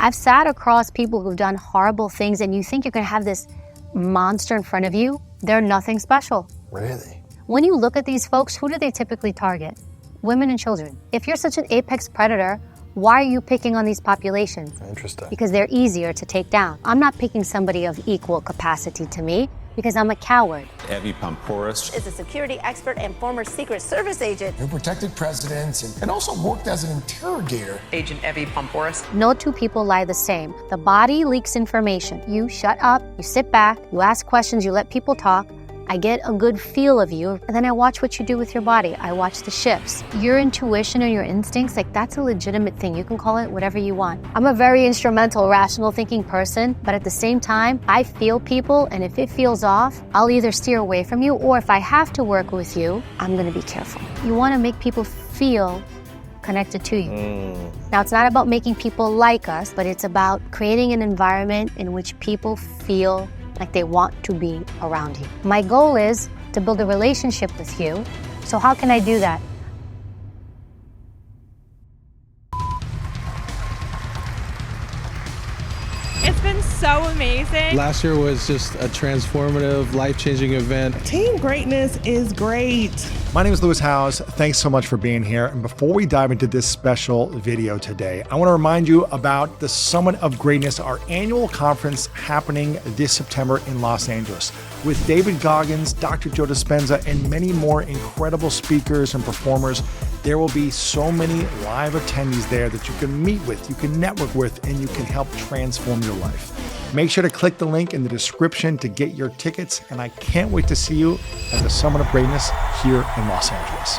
I've sat across people who've done horrible things and you think you're going to have this monster in front of you. They're nothing special. Really? When you look at these folks, who do they typically target? Women and children. If you're such an apex predator, why are you picking on these populations? Interesting. Because they're easier to take down. I'm not picking somebody of equal capacity to me because I'm a coward. Evy Poumpouras is a security expert and former Secret Service agent who protected presidents and also worked as an interrogator. Agent Evy Poumpouras. No two people lie the same. The body leaks information. You shut up, you sit back, you ask questions, you let people talk. I get a good feel of you, and then I watch what you do with your body. I watch the shifts. Your intuition and your instincts, like that's a legitimate thing. You can call it whatever you want. I'm a very instrumental, rational thinking person, but at the same time, I feel people, and if it feels off, I'll either steer away from you, or if I have to work with you, I'm gonna be careful. You wanna make people feel connected to you. Now, it's not about making people like us, but it's about creating an environment in which people feel like they want to be around you. My goal is to build a relationship with you. So how can I do that? It's been so amazing. Last year was just a transformative, life-changing event. Team greatness is great. My name is Lewis Howes. Thanks so much for being here. And before we dive into this special video today, I want to remind you about the Summit of Greatness, our annual conference happening this September in Los Angeles with David Goggins, Dr. Joe Dispenza, and many more incredible speakers and performers. There will be so many live attendees there that you can meet with, you can network with, and you can help transform your life. Make sure to click the link in the description to get your tickets, and I can't wait to see you at the Summit of Greatness here in Los Angeles.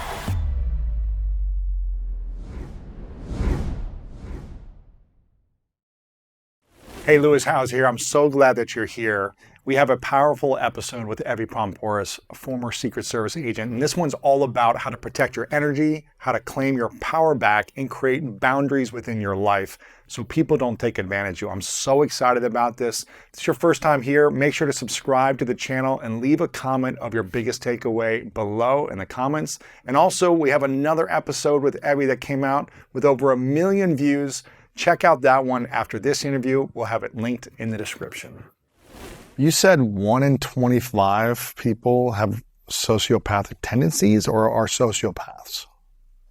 Hey, Lewis Howes here. I'm so glad that you're here. We have a powerful episode with Evy Poumpouras, a former Secret Service agent, and this one's all about how to protect your energy, how to claim your power back, and create boundaries within your life so people don't take advantage of you. I'm so excited about this. If it's your first time here, make sure to subscribe to the channel and leave a comment of your biggest takeaway below in the comments. And also, we have another episode with Evy that came out with over 1 million views. Check out that one after this interview. We'll have it linked in the description. You said 1 in 25 people have sociopathic tendencies or are sociopaths?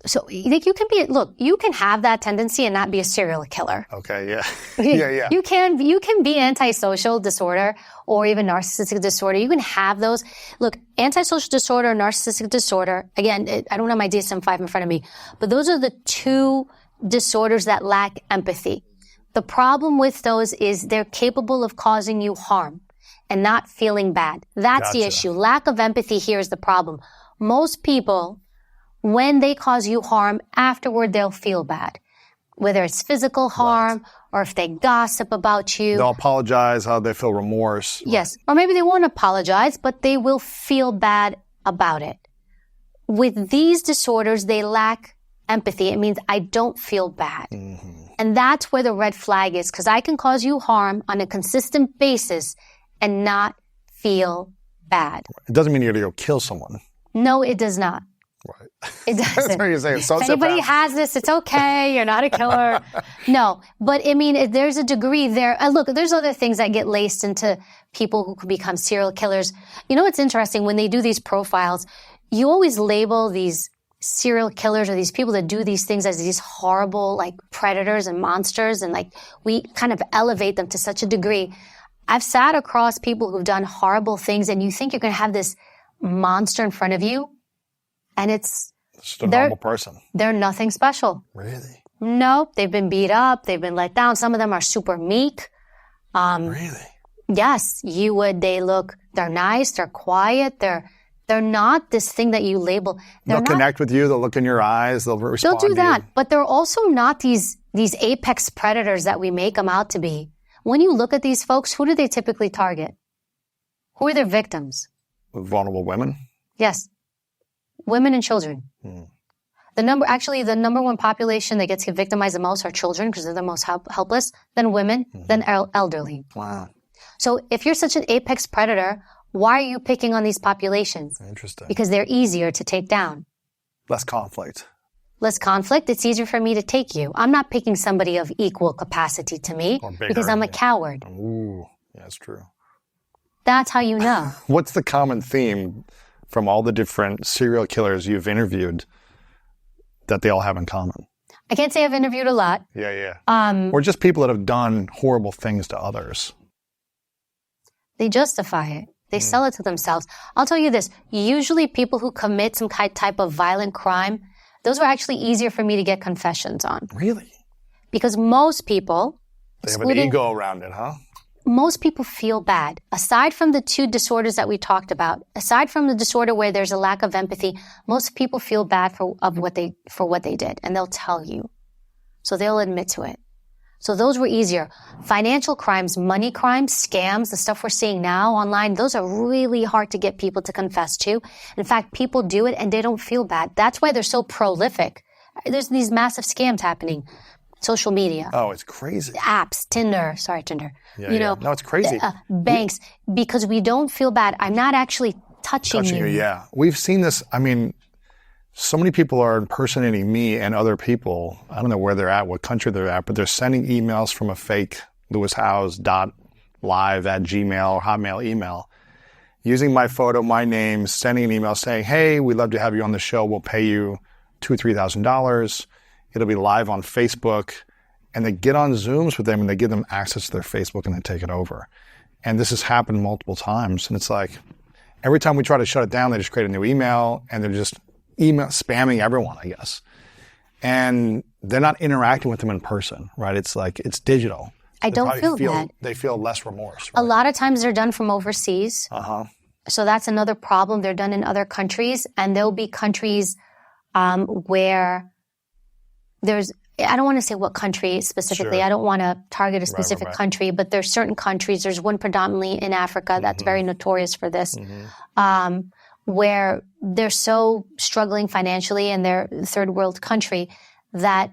So like you can have that tendency and not be a serial killer. Okay, yeah. yeah. You can be antisocial disorder or even narcissistic disorder. You can have those. Look, antisocial disorder, narcissistic disorder, again, I don't have my DSM-5 in front of me, but those are the two disorders that lack empathy. The problem with those is they're capable of causing you harm and not feeling bad. That's the issue. Lack of empathy here is the problem. Most people, when they cause you harm, afterward they'll feel bad. Whether it's physical harm or if they gossip about you. They'll apologize, how they feel remorse. Yes. Or maybe they won't apologize, but they will feel bad about it. With these disorders, they lack empathy. It means I don't feel bad. And that's where the red flag is, because I can cause you harm on a consistent basis and not feel bad. It doesn't mean you're going to go kill someone. No, it does not. Right. It doesn't. That's what you're saying. If anybody has this, it's okay. You're not a killer. No, but I mean, there's a degree there. Look, there's other things that get laced into people who could become serial killers. You know what's interesting? When they do these profiles, you always label these serial killers or these people that do these things as these horrible, like, predators and monsters. And, like, we kind of elevate them to such a degree. I've sat across people who've done horrible things and you think you're going to have this monster in front of you. And it's just a normal person. They're nothing special. Really? Nope. They've been beat up. They've been let down. Some of them are super meek. Really? Yes. They're nice. They're quiet. They're not this thing that you label. They'll connect with you. They'll look in your eyes. They'll respond. They'll do that. But they're also not these apex predators that we make them out to be. When you look at these folks, who do they typically target? Who are their victims? Vulnerable women? Yes. Women and children. The number one population that gets victimized the most are children because they're the most helpless, then women, then elderly. Wow. So if you're such an apex predator, why are you picking on these populations? Interesting. Because they're easier to take down. Less conflict. less conflict, it's easier for me to take you. I'm not picking somebody of equal capacity to me because I'm a coward. Ooh, yeah, that's true. That's how you know. What's the common theme from all the different serial killers you've interviewed that they all have in common? I can't say I've interviewed a lot. Yeah. Or just people that have done horrible things to others. They justify it. They sell it to themselves. I'll tell you this. Usually people who commit some type of violent crime, those are actually easier for me to get confessions on. Really? Because most people... They have an ego around it, huh? Most people feel bad. Aside from the two disorders that we talked about, aside from the disorder where there's a lack of empathy, most people feel bad for what they did, and they'll tell you. So they'll admit to it. So those were easier. Financial crimes, money crimes, scams, the stuff we're seeing now online, those are really hard to get people to confess to. In fact, people do it and they don't feel bad. That's why they're so prolific. There's these massive scams happening. Social media. Oh, it's crazy. Apps, Tinder. Yeah, no, it's crazy. Banks, because we don't feel bad. I'm not actually touching you. Yeah. We've seen this. I mean, so many people are impersonating me and other people. I don't know where they're at, what country they're at, but they're sending emails from a fake lewishowes.live@gmail or Hotmail email, using my photo, my name, sending an email saying, hey, we'd love to have you on the show. We'll pay you $2,000 or $3,000. It'll be live on Facebook. And they get on Zooms with them and they give them access to their Facebook and they take it over. And this has happened multiple times. And it's like, every time we try to shut it down, they just create a new email and they're just spamming everyone, I guess. And they're not interacting with them in person, right? It's like, it's digital. I don't feel bad. They feel less remorse. Right? A lot of times they're done from overseas. So that's another problem. They're done in other countries. And there'll be countries where there's, I don't want to say what country specifically. Sure. I don't want to target a specific country, but there's certain countries. There's one predominantly in Africa that's very notorious for this, where they're so struggling financially in their third world country that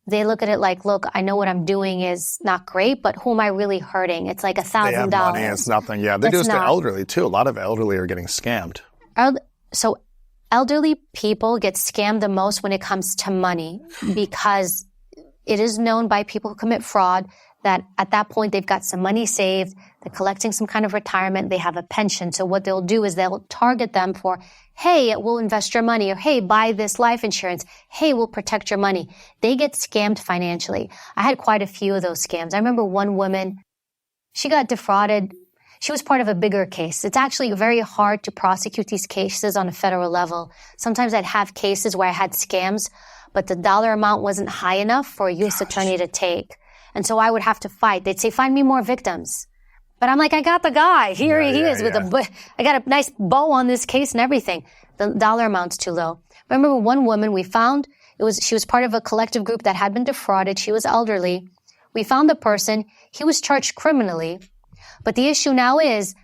they look at it like, look, I know what I'm doing is not great, but who am I really hurting? It's like $1,000. They have money, it's nothing. Yeah, they do this to elderly too. A lot of elderly are getting scammed. So elderly people get scammed the most when it comes to money because it is known by people who commit fraud that at that point they've got some money saved, they're collecting some kind of retirement, they have a pension. So what they'll do is they'll target them for, hey, we'll invest your money, or hey, buy this life insurance, hey, we'll protect your money. They get scammed financially. I had quite a few of those scams. I remember one woman, she got defrauded. She was part of a bigger case. It's actually very hard to prosecute these cases on a federal level. Sometimes I'd have cases where I had scams, but the dollar amount wasn't high enough for a U.S. attorney to take. And so I would have to fight. They'd say, find me more victims. But I'm like, I got the guy. Here he is with I got a nice bow on this case and everything. The dollar amount's too low. But I remember one woman we found, she was part of a collective group that had been defrauded. She was elderly. We found the person. He was charged criminally. But the issue now is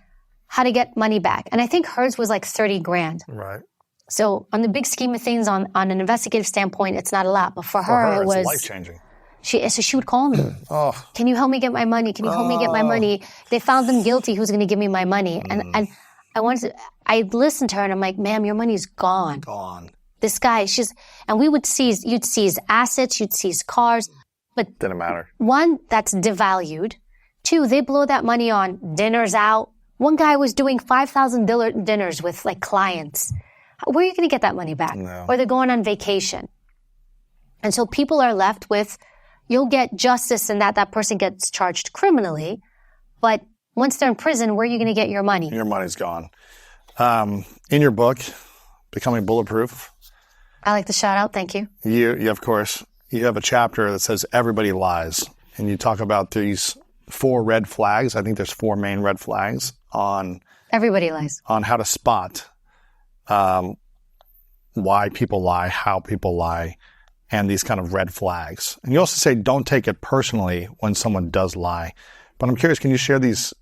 how to get money back. And I think hers was like $30,000. Right. So on the big scheme of things, on an investigative standpoint, it's not a lot. But for her it was life-changing. So she would call me. Can you help me get my money? Can you help me get my money? They found them guilty. Who's going to give me my money? And I listened to her and I'm like, ma'am, your money's gone. Gone. This guy, and you'd seize assets, you'd seize cars. But didn't matter. One, that's devalued. Two, they blow that money on dinners out. One guy was doing $5,000 dinners with like clients. Where are you going to get that money back? No. Or they're going on vacation. And so people are left with, you'll get justice in that person gets charged criminally. But once they're in prison, where are you going to get your money? Your money's gone. In your book, Becoming Bulletproof. I like the shout out. Thank you. You of course, you have a chapter that says everybody lies. And you talk about these 4 red flags. I think there's 4 main red flags on everybody lies. On how to spot why people lie, how people lie, and these kind of red flags. And you also say don't take it personally when someone does lie. But I'm curious, can you share these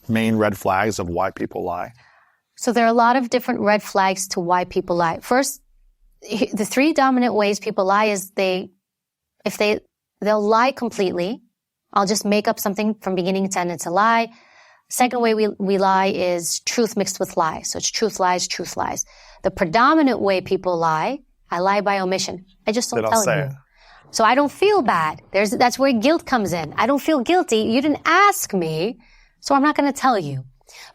main red flags of why people lie? So there are a lot of different red flags to why people lie. First, the 3 dominant ways people lie is they'll lie completely. I'll just make up something from beginning to end. It's a lie. Second way we lie is truth mixed with lie. So it's truth lies, truth lies. The predominant way people lie, I lie by omission. I just They don't don't tell say you. it. So I don't feel bad. That's where guilt comes in. I don't feel guilty. You didn't ask me, so I'm not going to tell you.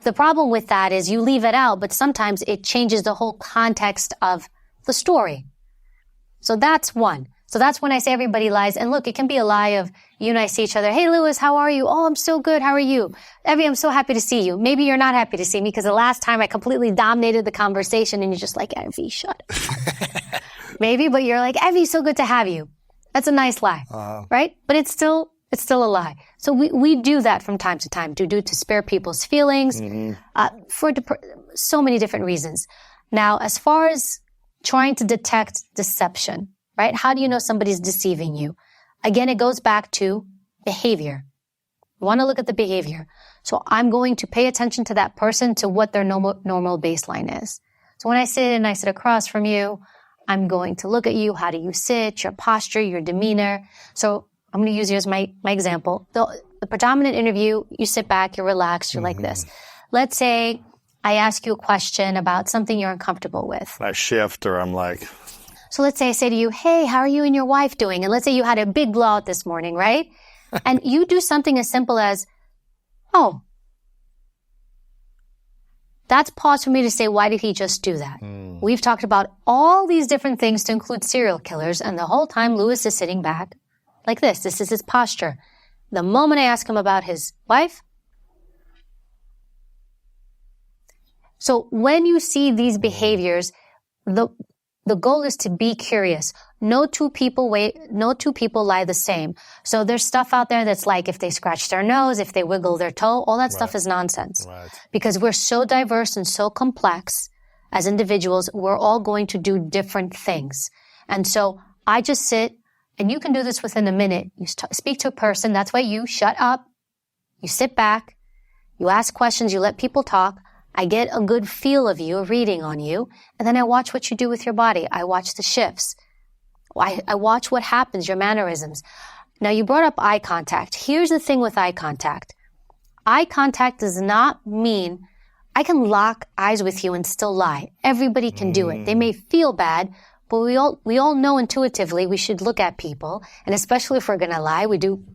The problem with that is you leave it out, but sometimes it changes the whole context of the story. So that's one. So that's when I say everybody lies. And look, it can be a lie of you and I see each other. Hey, Lewis, how are you? Oh, I'm so good. How are you? Evy, I'm so happy to see you. Maybe you're not happy to see me because the last time I completely dominated the conversation and you're just like, Evy, shut up. Maybe, but you're like, Evy, so good to have you. That's a nice lie, right? But it's still a lie. So we do that from time to time to spare people's feelings for so many different reasons. Now, as far as trying to detect deception, right? How do you know somebody's deceiving you? Again, it goes back to behavior. You want to look at the behavior. So I'm going to pay attention to that person, to what their normal baseline is. So when I sit across from you, I'm going to look at you. How do you sit? Your posture, your demeanor. So I'm going to use you as my example. The predominant interview, you sit back, you're relaxed, you're like this. Let's say I ask you a question about something you're uncomfortable with. I shift, or I'm like, so let's say I say to you, hey, how are you and your wife doing? And let's say you had a big blowout this morning, right? And you do something as simple as, oh, that's pause for me to say, why did he just do that? We've talked about all these different things to include serial killers. And the whole time Lewis is sitting back like this. This is his posture. The moment I ask him about his wife. So when you see these behaviors, the goal is to be curious. No two people lie the same. So there's stuff out there that's like if they scratch their nose, if they wiggle their toe, all that stuff is nonsense. Right. Because we're so diverse and so complex as individuals, we're all going to do different things. And so I just sit, and you can do this within a minute. You speak to a person. That's why you shut up. You sit back. You ask questions. You let people talk. I get a good feel of you, a reading on you, and then I watch what you do with your body. I watch the shifts. I watch what happens, your mannerisms. Now, you brought up eye contact. Here's the thing with eye contact. Eye contact does not mean I can lock eyes with you and still lie. Everybody can do it. They may feel bad, but we all know intuitively we should look at people, and especially if we're going to lie, we do.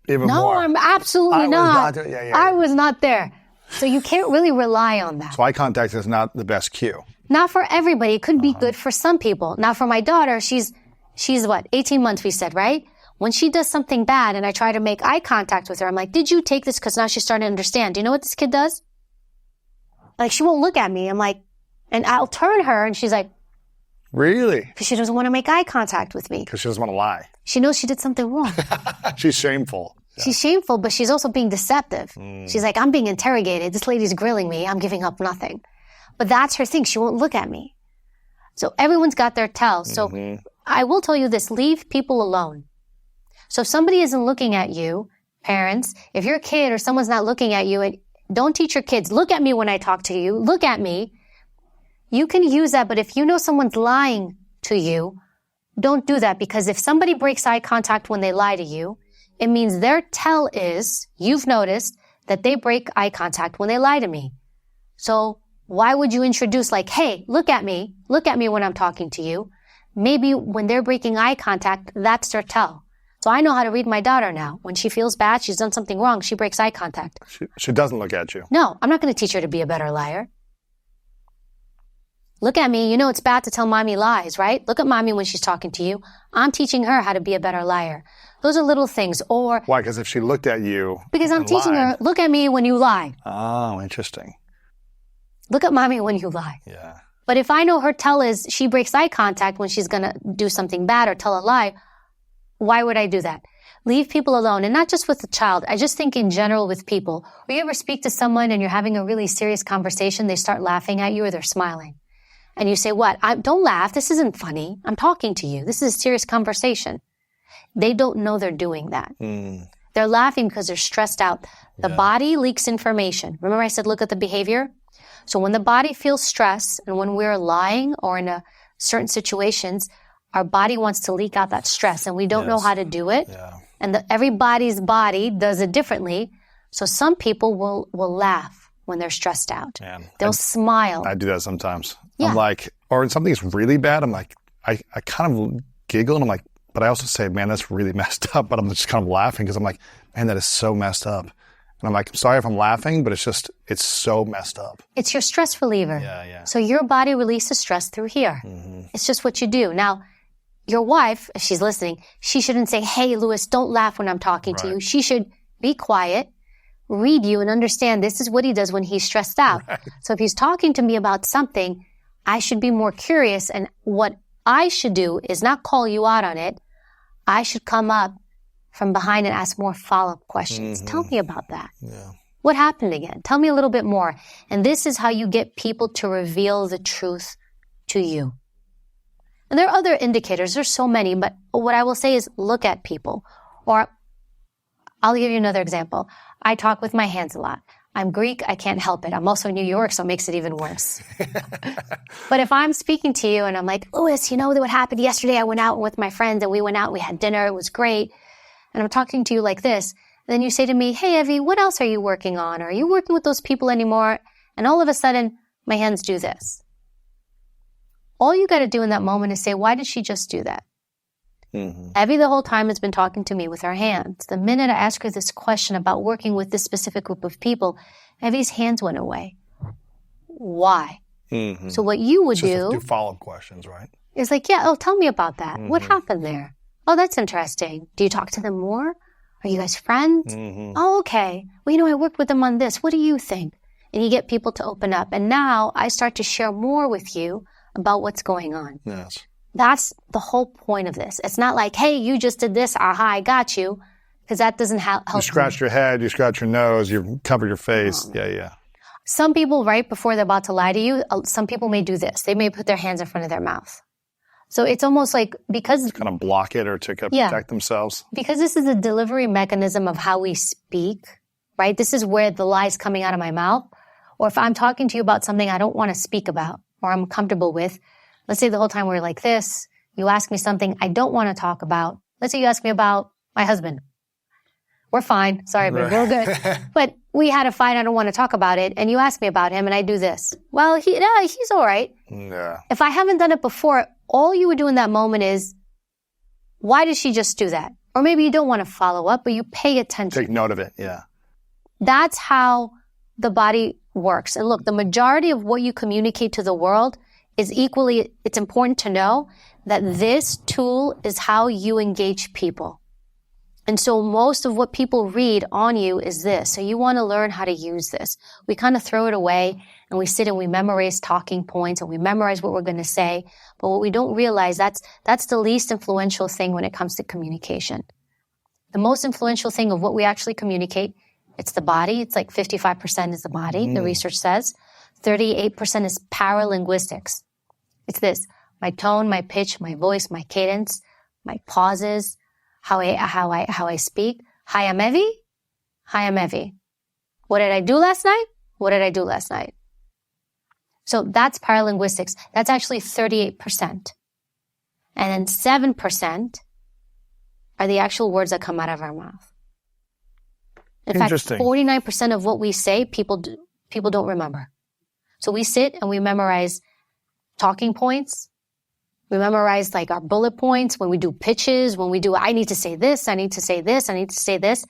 even No, more. I'm absolutely not. I was not there. So you can't really rely on that. So eye contact is not the best cue. Not for everybody. It could be good for some people. Now, for my daughter, she's what, 18 months, we said, right? When she does something bad and I try to make eye contact with her, I'm like, did you take this? Because now she's starting to understand. Do you know what this kid does? Like, she won't look at me. I'm like, and I'll turn her and she's like, Really? because she doesn't want to make eye contact with me. Because she doesn't want to lie. She knows she did something wrong. She's shameful. She's shameful, but she's also being deceptive. She's like, I'm being interrogated. This lady's grilling me. I'm giving up nothing. But that's her thing. She won't look at me. So everyone's got their tell. So I will tell you this, leave people alone. So if somebody isn't looking at you, parents, if you're a kid or someone's not looking at you, and don't teach your kids, look at me when I talk to you. Look at me. You can use that, but if you know someone's lying to you, don't do that, because if somebody breaks eye contact when they lie to you, it means their tell is, you've noticed, that they break eye contact when they lie to me. So why would you introduce like, hey, look at me when I'm talking to you? Maybe when they're breaking eye contact, that's their tell. So I know how to read my daughter now. When she feels bad, she's done something wrong, she breaks eye contact. She doesn't look at you. No, I'm not going to teach her to be a better liar. Look at me. You know it's bad to tell mommy lies, right? Look at mommy when she's talking to you. I'm teaching her how to be a better liar. Those are little things. Or Why? Because if she looked at you because I'm and teaching lied. her, look at me when you lie. Oh, interesting. Look at mommy when you lie. Yeah. But if I know her tell is she breaks eye contact when she's going to do something bad or tell a lie, why would I do that? Leave people alone. And not just with the child. I just think in general with people. Or you ever speak to someone and you're having a really serious conversation, they start laughing at you or they're smiling. And you say, what? Don't laugh. This isn't funny. I'm talking to you. This is a serious conversation. They don't know they're doing that. They're laughing because they're stressed out. The body leaks information. Remember I said, look at the behavior? So when the body feels stress and when we're lying or in certain situations, our body wants to leak out that stress and we don't know how to do it. Yeah. And everybody's body does it differently. So some people will laugh when they're stressed out. Man, They'll smile. I do that sometimes. Yeah. I'm like, or when something's really bad, I'm like, I kind of giggle and I'm like, but I also say, man, that's really messed up. But I'm just kind of laughing because I'm like, man, that is so messed up. And I'm like, I'm sorry if I'm laughing, but it's so messed up. It's your stress reliever. Yeah. So your body releases stress through here. It's just what you do. Now, your wife, if she's listening, she shouldn't say, hey, Louis, don't laugh when I'm talking to you. She should be quiet, read you, and understand this is what he does when he's stressed out. Right. So if he's talking to me about something, I should be more curious. And what I should do is not call you out on it. I should come up from behind and ask more follow-up questions. Tell me about that. Yeah. What happened again? Tell me a little bit more. And this is how you get people to reveal the truth to you. And there are other indicators. There's so many, but what I will say is look at people. Or I'll give you another example. I talk with my hands a lot. I'm Greek. I can't help it. I'm also in New York, so it makes it even worse. But if I'm speaking to you and I'm like, Louis, you know what happened yesterday? I went out with my friends and we went out, we had dinner. It was great. And I'm talking to you like this. And then you say to me, hey, Evy, what else are you working on? Are you working with those people anymore? And all of a sudden, my hands do this. All you got to do in that moment is say, why did she just do that? Evy the whole time has been talking to me with her hands. The minute I ask her this question about working with this specific group of people, Evy's hands went away. Why? So what you would do follow-up questions, right? Is like, yeah, oh, tell me about that. What happened there? Oh, that's interesting. Do you talk to them more? Are you guys friends? Oh, okay. Well, I worked with them on this. What do you think? And you get people to open up. And now I start to share more with you about what's going on. Yes. That's the whole point of this. It's not like, hey, you just did this. Aha, I got you. Because that doesn't help. You scratch your head, you scratch your nose, you cover your face. Yeah. Some people, right before they're about to lie to you, some people may do this. They may put their hands in front of their mouth. So it's almost like because... kind of block it or to protect themselves. Because this is a delivery mechanism of how we speak, right? This is where the lie's coming out of my mouth. Or if I'm talking to you about something I don't want to speak about or I'm comfortable with, let's say the whole time we're like this, you ask me something I don't want to talk about. Let's say you ask me about my husband. We're fine. Sorry, babe, we're good. But we had a fight. I don't want to talk about it. And you ask me about him and I do this. Well, he's all right. Yeah. If I haven't done it before, all you would do in that moment is, why did she just do that? Or maybe you don't want to follow up, but you pay attention. Take note of it, yeah. That's how the body works. And look, the majority of what you communicate to the world is equally, it's important to know that this tool is how you engage people. And so most of what people read on you is this. So you want to learn how to use this. We kind of throw it away and we sit and we memorize talking points and we memorize what we're going to say. But what we don't realize, that's the least influential thing when it comes to communication. The most influential thing of what we actually communicate, it's the body. It's like 55% is the body, the research says. 38% is paralinguistics. It's this, my tone, my pitch, my voice, my cadence, my pauses, how I speak. Hi, I'm Evy. Hi, I'm Evy. What did I do last night? What did I do last night? So that's paralinguistics. That's actually 38%. And then 7% are the actual words that come out of our mouth. In fact, 49% of what we say, people don't remember. So we sit and we memorize talking points. We memorize like our bullet points when we do pitches, when we do, I need to say this, I need to say this, I need to say this.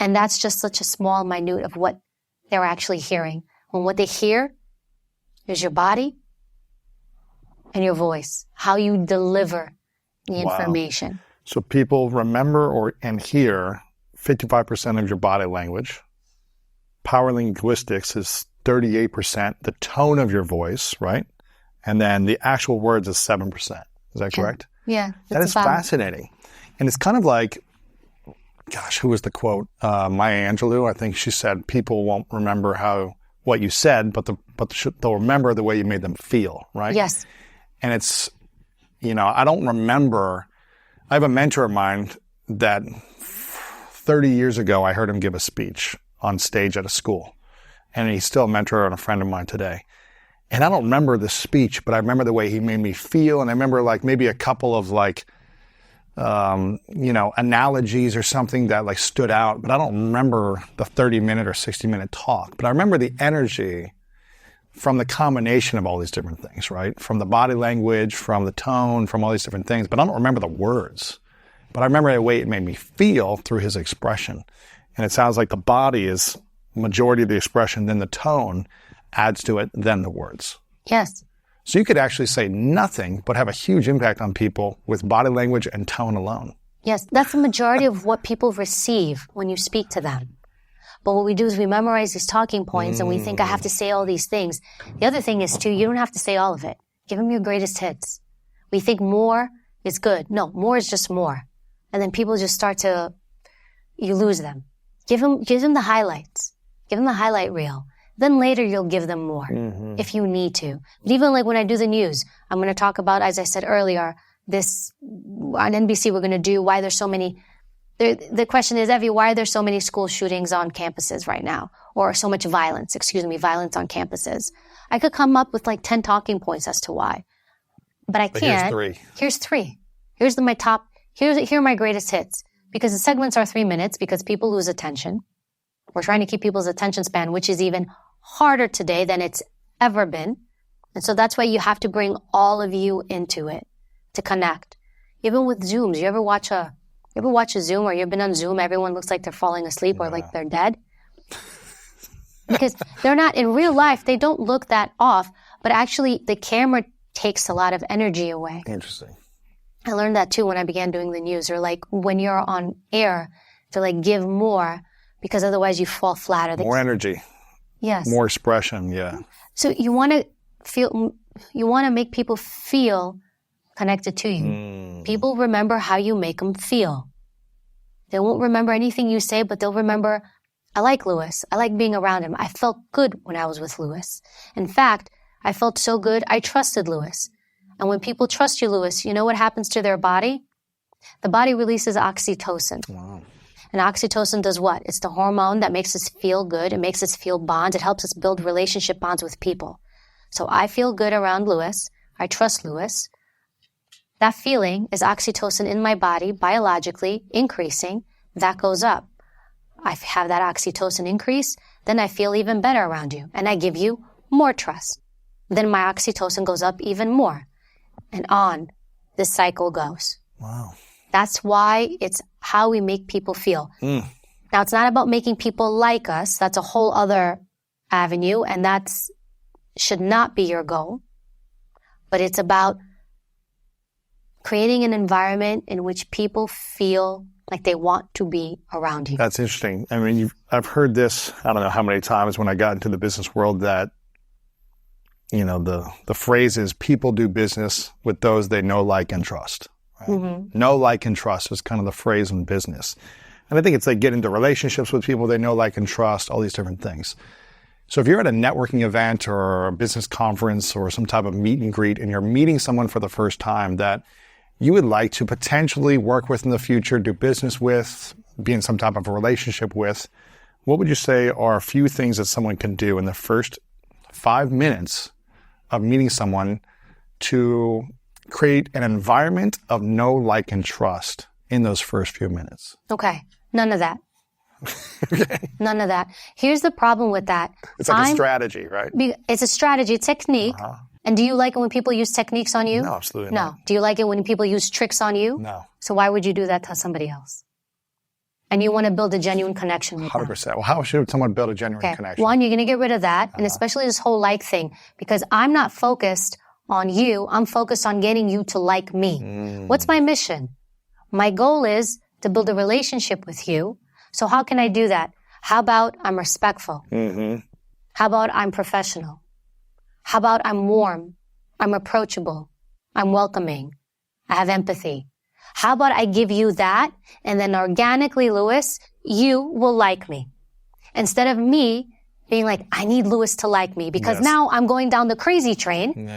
And that's just such a small minute of what they're actually hearing. When what they hear is your body and your voice, how you deliver the information. So people remember and hear 55% of your body language. Power linguistics is 38%, the tone of your voice, right? And then the actual words is 7%. Is that correct? Yeah. That is fascinating. And it's kind of like, gosh, who was the quote? Maya Angelou, I think she said, people won't remember what you said, but they'll remember the way you made them feel, right? Yes. And it's, I don't remember. I have a mentor of mine that 30 years ago, I heard him give a speech on stage at a school. And he's still a mentor and a friend of mine today. And I don't remember the speech, but I remember the way he made me feel. And I remember like maybe a couple of like, analogies or something that like stood out. But I don't remember the 30-minute or 60-minute talk. But I remember the energy from the combination of all these different things, right? From the body language, from the tone, from all these different things. But I don't remember the words. But I remember the way it made me feel through his expression. And it sounds like the body is majority of the expression, then the tone adds to it, then the words. Yes. So you could actually say nothing, but have a huge impact on people with body language and tone alone. Yes, that's the majority of what people receive when you speak to them. But what we do is we memorize these talking points and we think I have to say all these things. The other thing is too, you don't have to say all of it. Give them your greatest hits. We think more is good. No, more is just more. And then people just you lose them. Give them the highlights. Give them the highlight reel. Then later you'll give them more if you need to. But even like when I do the news, I'm going to talk about, as I said earlier, this on NBC, we're going to do why there's so many. The question is, Evy, why are there so many school shootings on campuses right now? Or so much violence on campuses? I could come up with like 10 talking points as to why. But I can't. Here's three. Here are my greatest hits. Because the segments are 3 minutes because people lose attention. We're trying to keep people's attention span, which is even harder today than it's ever been. And so that's why you have to bring all of you into it to connect. Even with Zooms, you ever watch a Zoom or you've been on Zoom, everyone looks like they're falling asleep or like they're dead? Because they're not, in real life, they don't look that off, but actually the camera takes a lot of energy away. Interesting. I learned that too when I began doing the news. Or like when you're on air, to like give more because otherwise you fall flat. More energy. Yes. More expression, yeah. So you want to make people feel connected to you. People remember how you make them feel. They won't remember anything you say, but they'll remember, I like Lewis. I like being around him. I felt good when I was with Lewis. In fact, I felt so good, I trusted Lewis. And when people trust you, Lewis, you know what happens to their body? The body releases oxytocin. Wow. And oxytocin does what? It's the hormone that makes us feel good. It makes us feel bonds. It helps us build relationship bonds with people. So I feel good around Lewis. I trust Lewis. That feeling is oxytocin in my body, biologically increasing. That goes up. I have that oxytocin increase. Then I feel even better around you. And I give you more trust. Then my oxytocin goes up even more. And on this cycle goes. Wow. That's why it's how we make people feel. Now, it's not about making people like us. That's a whole other avenue, and should not be your goal. But it's about creating an environment in which people feel like they want to be around you. That's interesting. I mean, I've heard this, I don't know how many times when I got into the business world that, you know, the phrase is people do business with those they know, like, and trust. Right? Mm-hmm. Know, like, and trust is kind of the phrase in business. And I think it's like get into relationships with people they know, like, and trust, all these different things. So if you're at a networking event or a business conference or some type of meet and greet and you're meeting someone for the first time that you would like to potentially work with in the future, do business with, be in some type of a relationship with, what would you say are a few things that someone can do in the first 5 minutes of meeting someone to create an environment of know, like, and trust in those first few minutes? Okay. None of that. Okay. None of that. Here's the problem with that. It's like a strategy, right? It's a strategy, a technique. Uh-huh. And do you like it when people use techniques on you? No, absolutely not. No. Do you like it when people use tricks on you? No. So why would you do that to somebody else? And you want to build a genuine connection with 100%. them. Well, how should someone build a genuine connection? One, you're going to get rid of that, and especially this whole like thing, because I'm not focused on you. I'm focused on getting you to like me. What's my mission? My goal is to build a relationship with you. So how can I do that? How about I'm respectful? Mm-hmm. How about I'm professional? How about I'm warm? I'm approachable. I'm welcoming. I have empathy. How about I give you that, and then organically, Lewis, you will like me. Instead of me being like, I need Lewis to like me, because now I'm going down the crazy train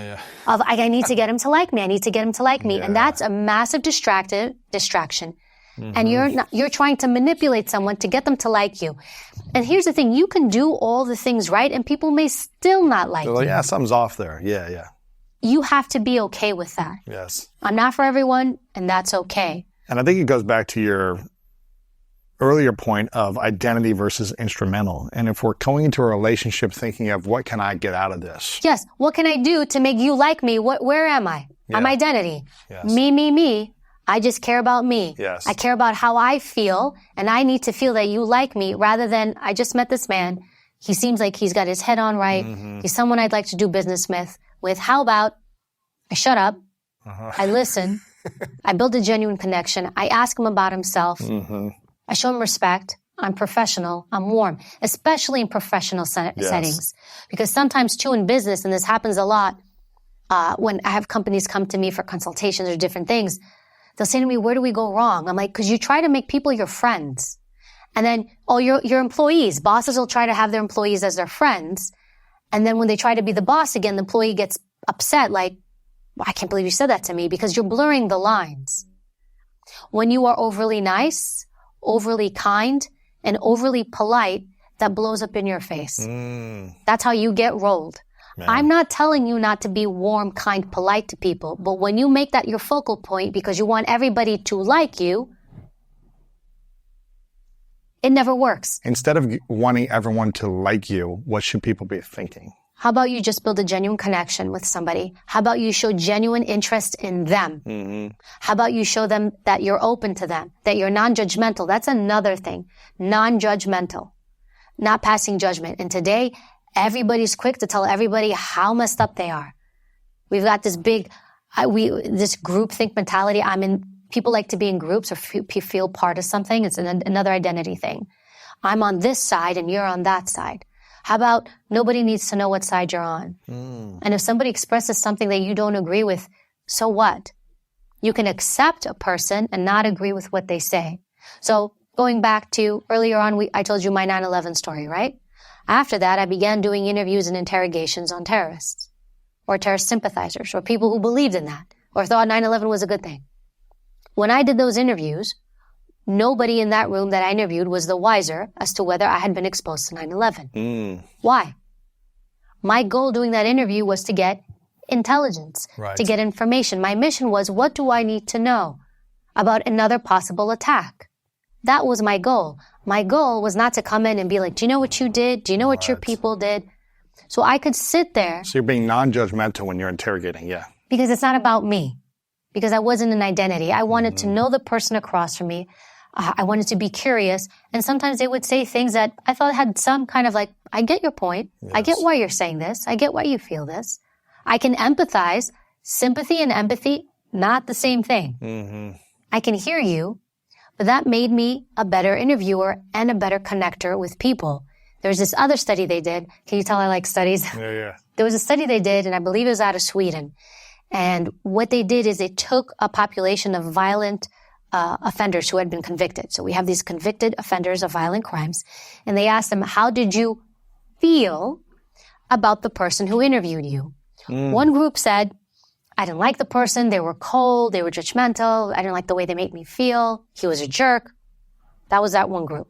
of I need to get him to like me. I need to get him to like me. And that's a massive distraction. Mm-hmm. And you're trying to manipulate someone to get them to like you. And here's the thing, you can do all the things right, and people may still not like you. Yeah, something's off there. Yeah. You have to be okay with that. Yes. I'm not for everyone, and that's okay. And I think it goes back to your earlier point of identity versus instrumental. And if we're going into a relationship thinking of what can I get out of this? Yes. What can I do to make you like me? Where am I? Yeah. I'm identity. Yes. Me. I just care about me. Yes. I care about how I feel, and I need to feel that you like me rather than I just met this man. He seems like he's got his head on right. Mm-hmm. He's someone I'd like to do business with. How about I shut up, I listen, I build a genuine connection, I ask him about himself, I show him respect, I'm professional, I'm warm, especially in professional settings. Because sometimes too in business, and this happens a lot, when I have companies come to me for consultations or different things, they'll say to me, where do we go wrong? I'm like, because you try to make people your friends. And then, your employees, bosses will try to have their employees as their friends. And then when they try to be the boss again, the employee gets upset, like, I can't believe you said that to me, because you're blurring the lines. When you are overly nice, overly kind, and overly polite, that blows up in your face. That's how you get rolled. Man. I'm not telling you not to be warm, kind, polite to people, but when you make that your focal point because you want everybody to like you, it never works. Instead of wanting everyone to like you, what should people be thinking? How about you just build a genuine connection with somebody? How about you show genuine interest in them? How about you show them that you're open to them, that you're non-judgmental? That's another thing. Non-judgmental. Not passing judgment. And today, everybody's quick to tell everybody how messed up they are. We've got this this groupthink mentality. People like to be in groups or feel part of something. It's another identity thing. I'm on this side and you're on that side. How about nobody needs to know what side you're on? And if somebody expresses something that you don't agree with, so what? You can accept a person and not agree with what they say. So going back to earlier on, I told you my 9/11 story, right? After that, I began doing interviews and interrogations on terrorists or terrorist sympathizers or people who believed in that or thought 9/11 was a good thing. When I did those interviews, nobody in that room that I interviewed was the wiser as to whether I had been exposed to 9/11. Why? My goal doing that interview was to get intelligence, to get information. My mission was, what do I need to know about another possible attack? That was my goal. My goal was not to come in and be like, do you know what you did? Do you know what your people did? So I could sit there. So you're being non-judgmental when you're interrogating, yeah. Because it's not about me. Because I wasn't an identity. I wanted to know the person across from me. I wanted to be curious. And sometimes they would say things that I thought had some kind of like, I get your point. Yes. I get why you're saying this. I get why you feel this. I can empathize. Sympathy and empathy, not the same thing. I can hear you, but that made me a better interviewer and a better connector with people. There's this other study they did. Can you tell I like studies? Yeah. There was a study they did, and I believe it was out of Sweden. And what they did is they took a population of violent offenders who had been convicted. So we have these convicted offenders of violent crimes. And they asked them, how did you feel about the person who interviewed you? One group said, I didn't like the person. They were cold. They were judgmental. I didn't like the way they made me feel. He was a jerk. That was that one group.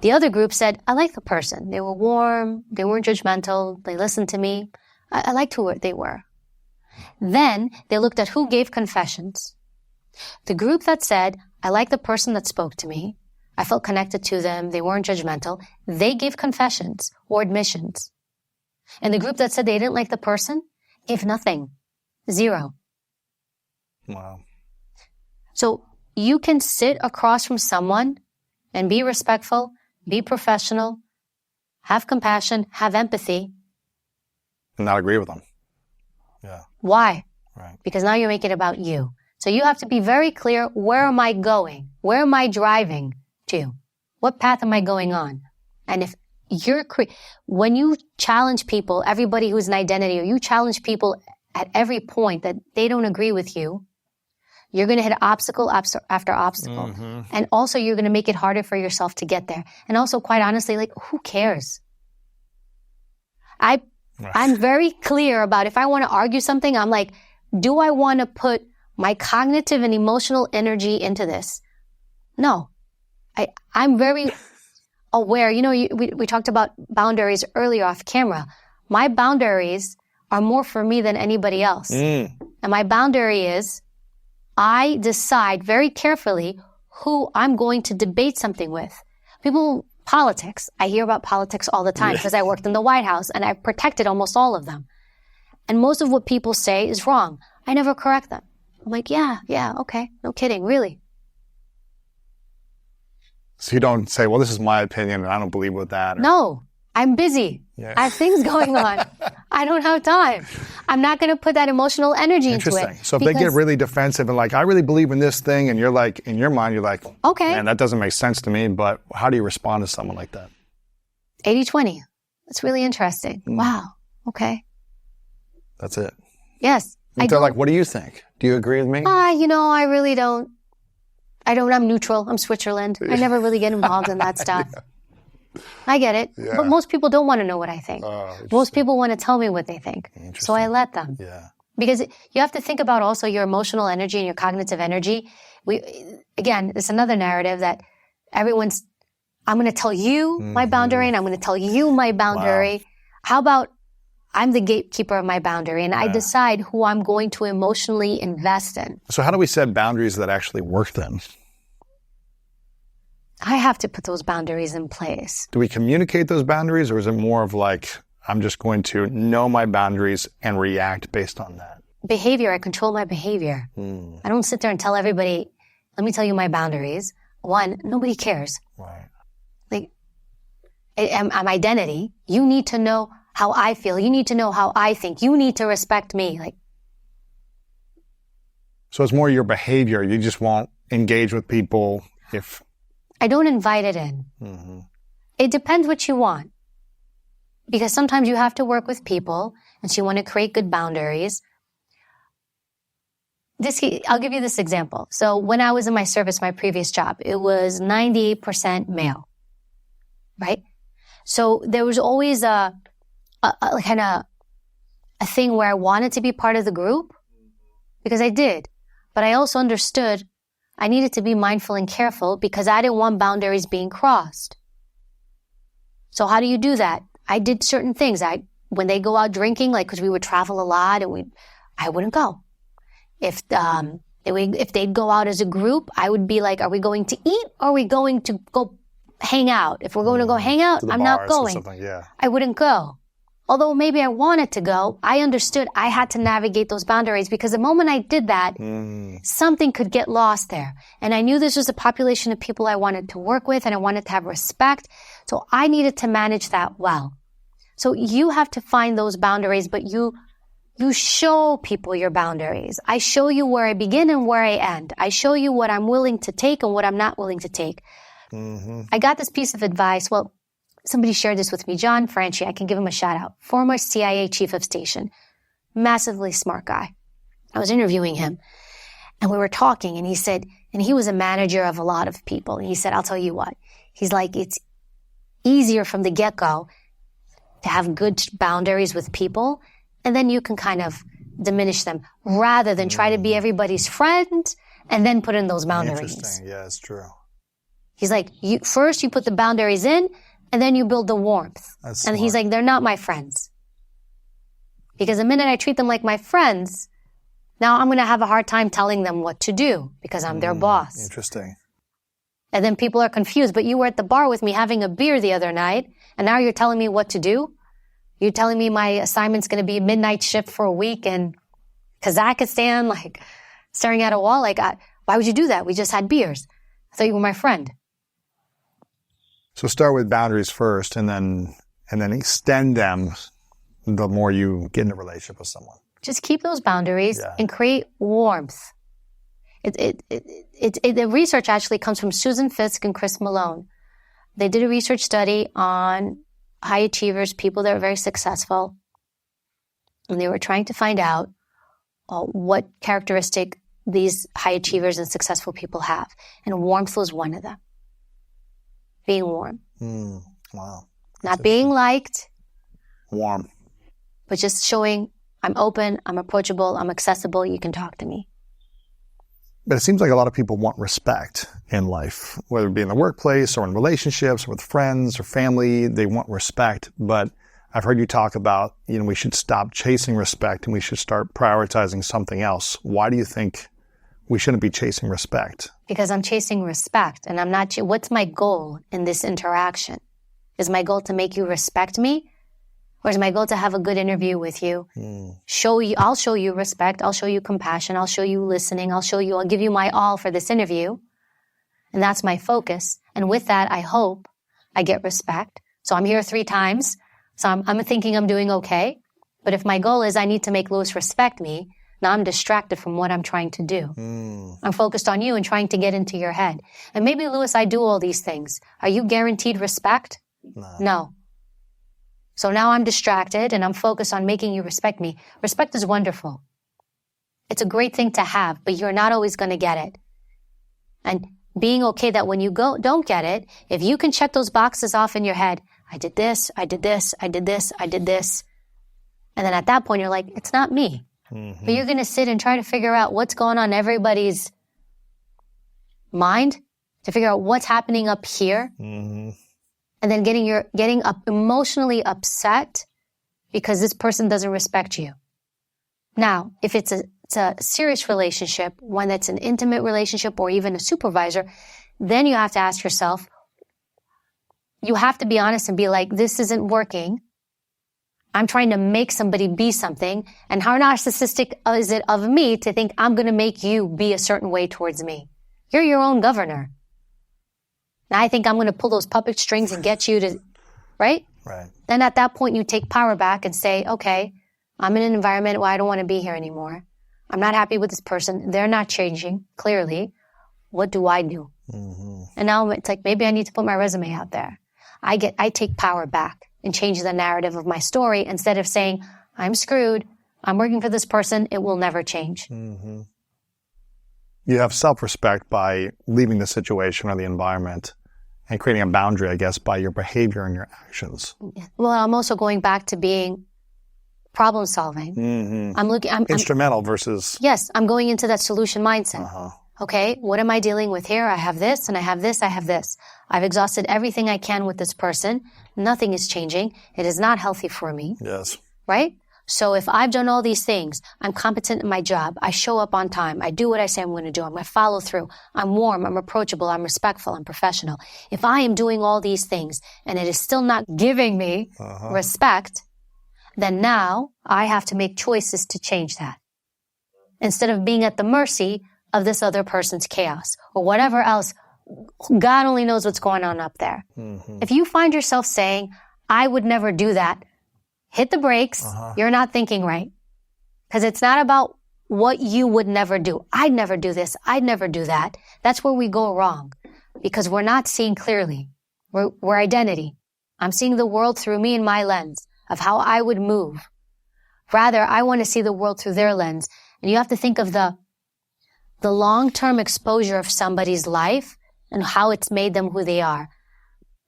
The other group said, I like the person. They were warm. They weren't judgmental. They listened to me. I liked who they were. Then they looked at who gave confessions. The group that said, I like the person that spoke to me. I felt connected to them. They weren't judgmental. They gave confessions or admissions. And the group that said they didn't like the person gave nothing. 0. Wow. So you can sit across from someone and be respectful, be professional, have compassion, have empathy. And not agree with them. Yeah. Why? Right. Because now you're making it about you. So you have to be very clear, where am I going? Where am I driving to? What path am I going on? And if you're, when you challenge people, everybody who's an identity, or you challenge people at every point that they don't agree with you, you're going to hit obstacle after obstacle. And also you're going to make it harder for yourself to get there. And also, quite honestly, like, who cares? I'm very clear about if I want to argue something, I'm like, do I want to put my cognitive and emotional energy into this? No. I'm very aware. You know, we talked about boundaries earlier off camera. My boundaries are more for me than anybody else. And my boundary is, I decide very carefully who I'm going to debate something with. Politics. I hear about politics all the time because I worked in the White House and I've protected almost all of them. And most of what people say is wrong. I never correct them. I'm like, yeah, okay. No kidding, really. So you don't say, well, this is my opinion and I don't believe with that. No, I'm busy. Yeah. I have things going on. I don't have time. I'm not going to put that emotional energy into it. So if they get really defensive and like, I really believe in this thing, and you're like, in your mind, you're like, okay, man, that doesn't make sense to me, but how do you respond to someone like that? 80-20. That's really interesting. Wow. Okay. That's it. Yes. They're like, what do you think? Do you agree with me? I really don't. I'm neutral. I'm Switzerland. I never really get involved in that stuff. Yeah. I get it. Yeah. But most people don't want to know what I think. Most people want to tell me what they think. So I let them. Yeah. Because you have to think about also your emotional energy and your cognitive energy. Again, it's another narrative that I'm going to tell you my boundary and I'm going to tell you my boundary. Wow. How about I'm the gatekeeper of my boundary and I decide who I'm going to emotionally invest in. So how do we set boundaries that actually work then? I have to put those boundaries in place. Do we communicate those boundaries, or is it more of like, I'm just going to know my boundaries and react based on that? Behavior, I control my behavior. I don't sit there and tell everybody, let me tell you my boundaries. One, nobody cares. Right. Like, I'm identity. You need to know how I feel. You need to know how I think. You need to respect me. So it's more your behavior. You just won't engage with people if... I don't invite it in. Mm-hmm. It depends what you want. Because sometimes you have to work with people and you want to create good boundaries. I'll give you this example. So when I was in my service, my previous job, it was 90% male, right? So there was always a thing where I wanted to be part of the group because I did. But I also understood I needed to be mindful and careful because I didn't want boundaries being crossed. So how do you do that? I did certain things. When they go out drinking, because we would travel a lot, I wouldn't go. If they'd go out as a group, I would be like, are we going to eat or are we going to go hang out? If we're going to go hang out, I'm not going. I wouldn't go. Although maybe I wanted to go, I understood I had to navigate those boundaries because the moment I did that, something could get lost there. And I knew this was a population of people I wanted to work with and I wanted to have respect. So I needed to manage that well. So you have to find those boundaries, but you show people your boundaries. I show you where I begin and where I end. I show you what I'm willing to take and what I'm not willing to take. Mm-hmm. I got this piece of advice. Well, somebody shared this with me. John Franchi, I can give him a shout out. Former CIA chief of station. Massively smart guy. I was interviewing him and we were talking and he said, and he was a manager of a lot of people. And he said, I'll tell you what. He's like, it's easier from the get-go to have good boundaries with people. And then you can kind of diminish them rather than try to be everybody's friend and then put in those boundaries. Interesting. Yeah, it's true. He's like, first you put the boundaries in and then you build the warmth. And he's like, they're not my friends. Because the minute I treat them like my friends, now I'm going to have a hard time telling them what to do because I'm their boss. Interesting. And then people are confused. But you were at the bar with me having a beer the other night and now you're telling me what to do? You're telling me my assignment's going to be midnight shift for a week in Kazakhstan, staring at a wall? Why would you do that? We just had beers. I thought you were my friend. So start with boundaries first and then extend them the more you get in a relationship with someone. Just keep those boundaries and create warmth. The research actually comes from Susan Fisk and Chris Malone. They did a research study on high achievers, people that are very successful. And they were trying to find out what characteristic these high achievers and successful people have. And warmth was one of them. Being warm. Wow. Not being liked. Warm. But just showing I'm open, I'm approachable, I'm accessible, you can talk to me. But it seems like a lot of people want respect in life, whether it be in the workplace or in relationships or with friends or family. They want respect. But I've heard you talk about, we should stop chasing respect and we should start prioritizing something else. Why do you think we shouldn't be chasing respect. Because I'm chasing respect, and I'm not. What's my goal in this interaction? Is my goal to make you respect me? Or is my goal to have a good interview with you? I'll show you respect. I'll show you compassion. I'll show you listening. I'll give you my all for this interview. And that's my focus. And with that, I hope I get respect. So I'm here 3 times. So I'm thinking I'm doing okay. But if my goal is I need to make Louis respect me, now I'm distracted from what I'm trying to do. I'm focused on you and trying to get into your head. And maybe, Louis, I do all these things. Are you guaranteed respect? No. So now I'm distracted and I'm focused on making you respect me. Respect is wonderful. It's a great thing to have, but you're not always going to get it. And being okay that when you don't get it, if you can check those boxes off in your head, I did this, I did this, I did this, I did this. And then at that point, you're like, it's not me. But you're going to sit and try to figure out what's going on in everybody's mind, to figure out what's happening up here. And then getting emotionally upset because this person doesn't respect you. Now, if it's a serious relationship, one that's an intimate relationship or even a supervisor, then you have to ask yourself, you have to be honest and be like, this isn't working. I'm trying to make somebody be something. And how narcissistic is it of me to think I'm going to make you be a certain way towards me? You're your own governor. Now I think I'm going to pull those puppet strings and get you to, right? Right. Then at that point, you take power back and say, okay, I'm in an environment where I don't want to be here anymore. I'm not happy with this person. They're not changing, clearly. What do I do? And now it's like, maybe I need to put my resume out there. I take power back and change the narrative of my story instead of saying, I'm screwed. I'm working for this person. It will never change. You have self-respect by leaving the situation or the environment and creating a boundary, I guess, by your behavior and your actions. Well, I'm also going back to being problem solving. I'm Instrumental versus... Yes, I'm going into that solution mindset. Okay, what am I dealing with here? I have this, and I have this, I have this. I've exhausted everything I can with this person. Nothing is changing. It is not healthy for me. Yes. Right? So if I've done all these things, I'm competent in my job, I show up on time, I do what I say I'm going to do, I'm going to follow through, I'm warm, I'm approachable, I'm respectful, I'm professional. If I am doing all these things and it is still not giving me respect, then now I have to make choices to change that. Instead of being at the mercy of this other person's chaos or whatever else, God only knows what's going on up there. If you find yourself saying, I would never do that, hit the brakes. You're not thinking right. Because it's not about what you would never do. I'd never do this. I'd never do that. That's where we go wrong. Because we're not seeing clearly. We're identity. I'm seeing the world through me and my lens of how I would move. Rather, I want to see the world through their lens. And you have to think of the long-term exposure of somebody's life and how it's made them who they are.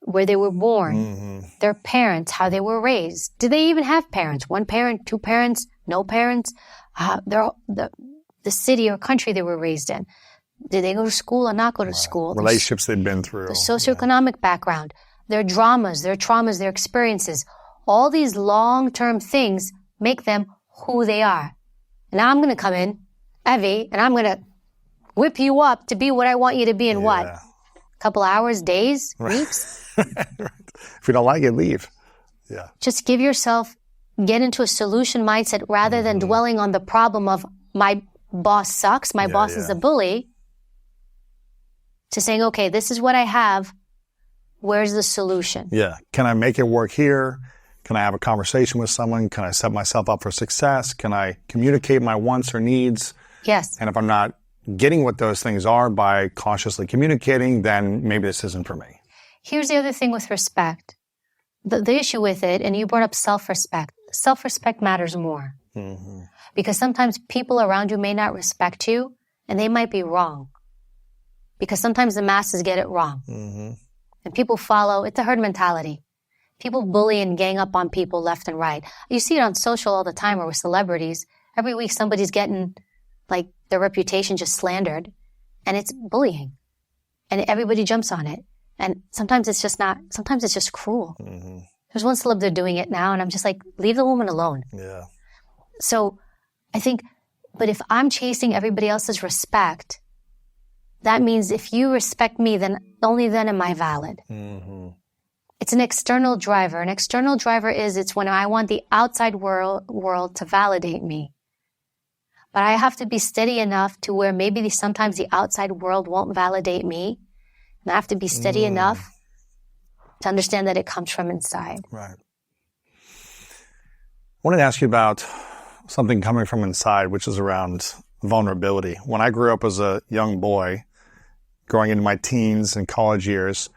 Where they were born, their parents, how they were raised. Did they even have parents? 1 parent, 2 parents, no parents? The city or country they were raised in. Did they go to school or not go to school? Relationships they've been through. The socioeconomic background, their dramas, their traumas, their experiences. All these long-term things make them who they are. And now I'm going to come in, Evy, and I'm going to whip you up to be what I want you to be in what? Couple hours, days, weeks? If you don't like it, leave. Yeah. Just get into a solution mindset rather than dwelling on the problem of my boss sucks, my boss is a bully, to saying, okay, this is what I have. Where's the solution? Yeah. Can I make it work here? Can I have a conversation with someone? Can I set myself up for success? Can I communicate my wants or needs? Yes. And if I'm not getting what those things are by consciously communicating, then maybe this isn't for me. Here's the other thing with respect. The issue with it, and you brought up self-respect. Self-respect matters more. Because sometimes people around you may not respect you, and they might be wrong. Because sometimes the masses get it wrong. And people follow, it's a herd mentality. People bully and gang up on people left and right. You see it on social all the time or with celebrities. Every week somebody's getting like their reputation just slandered, and it's bullying. And everybody jumps on it. And sometimes it's just cruel. There's one celeb, they're doing it now, and I'm just like, leave the woman alone. Yeah. So I think But if I'm chasing everybody else's respect, that means if you respect me, then only then am I valid. Mm-hmm. It's an external driver. An external driver it's when I want the outside world to validate me. But I have to be steady enough to where maybe sometimes the outside world won't validate me. And I have to be steady enough to understand that it comes from inside. Right. I wanted to ask you about something coming from inside, which is around vulnerability. When I grew up as a young boy, growing into my teens and college years,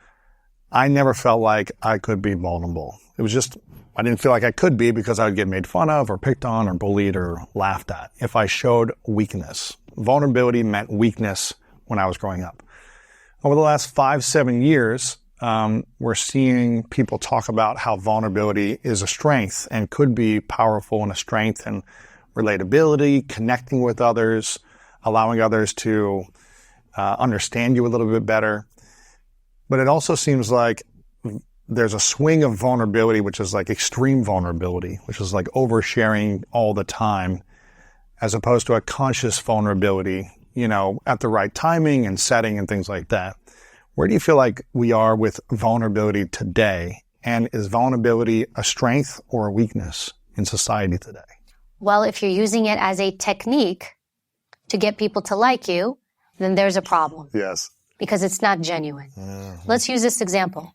I never felt like I could be vulnerable. It was just, I didn't feel like I could be because I would get made fun of or picked on or bullied or laughed at if I showed weakness. Vulnerability meant weakness when I was growing up. Over the last 5-7 years, we're seeing people talk about how vulnerability is a strength and could be powerful and a strength and relatability, connecting with others, allowing others to understand you a little bit better. But it also seems like there's a swing of vulnerability, which is like extreme vulnerability, which is like oversharing all the time, as opposed to a conscious vulnerability, at the right timing and setting and things like that. Where do you feel like we are with vulnerability today? And is vulnerability a strength or a weakness in society today? Well, if you're using it as a technique to get people to like you, then there's a problem. Yes. Because it's not genuine. Mm-hmm. Let's use this example.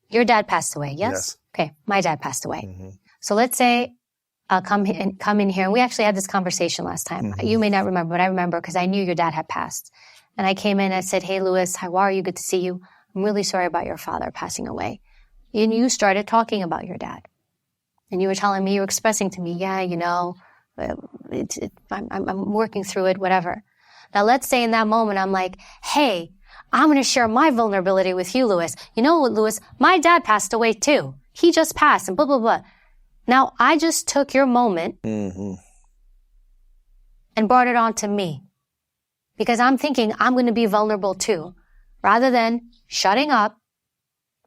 Your dad passed away, yes? Okay, my dad passed away. Mm-hmm. So let's say come in here. And we actually had this conversation last time. Mm-hmm. You may not remember, but I remember because I knew your dad had passed. And I came in and I said, hey, Louis, how are you? Good to see you. I'm really sorry about your father passing away. And you started talking about your dad. And you were telling me, you were expressing to me, yeah, I'm working through it, whatever. Now, let's say in that moment, I'm like, hey, I'm going to share my vulnerability with you, Louis. You know what, Louis? My dad passed away too. He just passed and blah, blah, blah. Now, I just took your moment and brought it on to me because I'm thinking I'm going to be vulnerable too, rather than shutting up,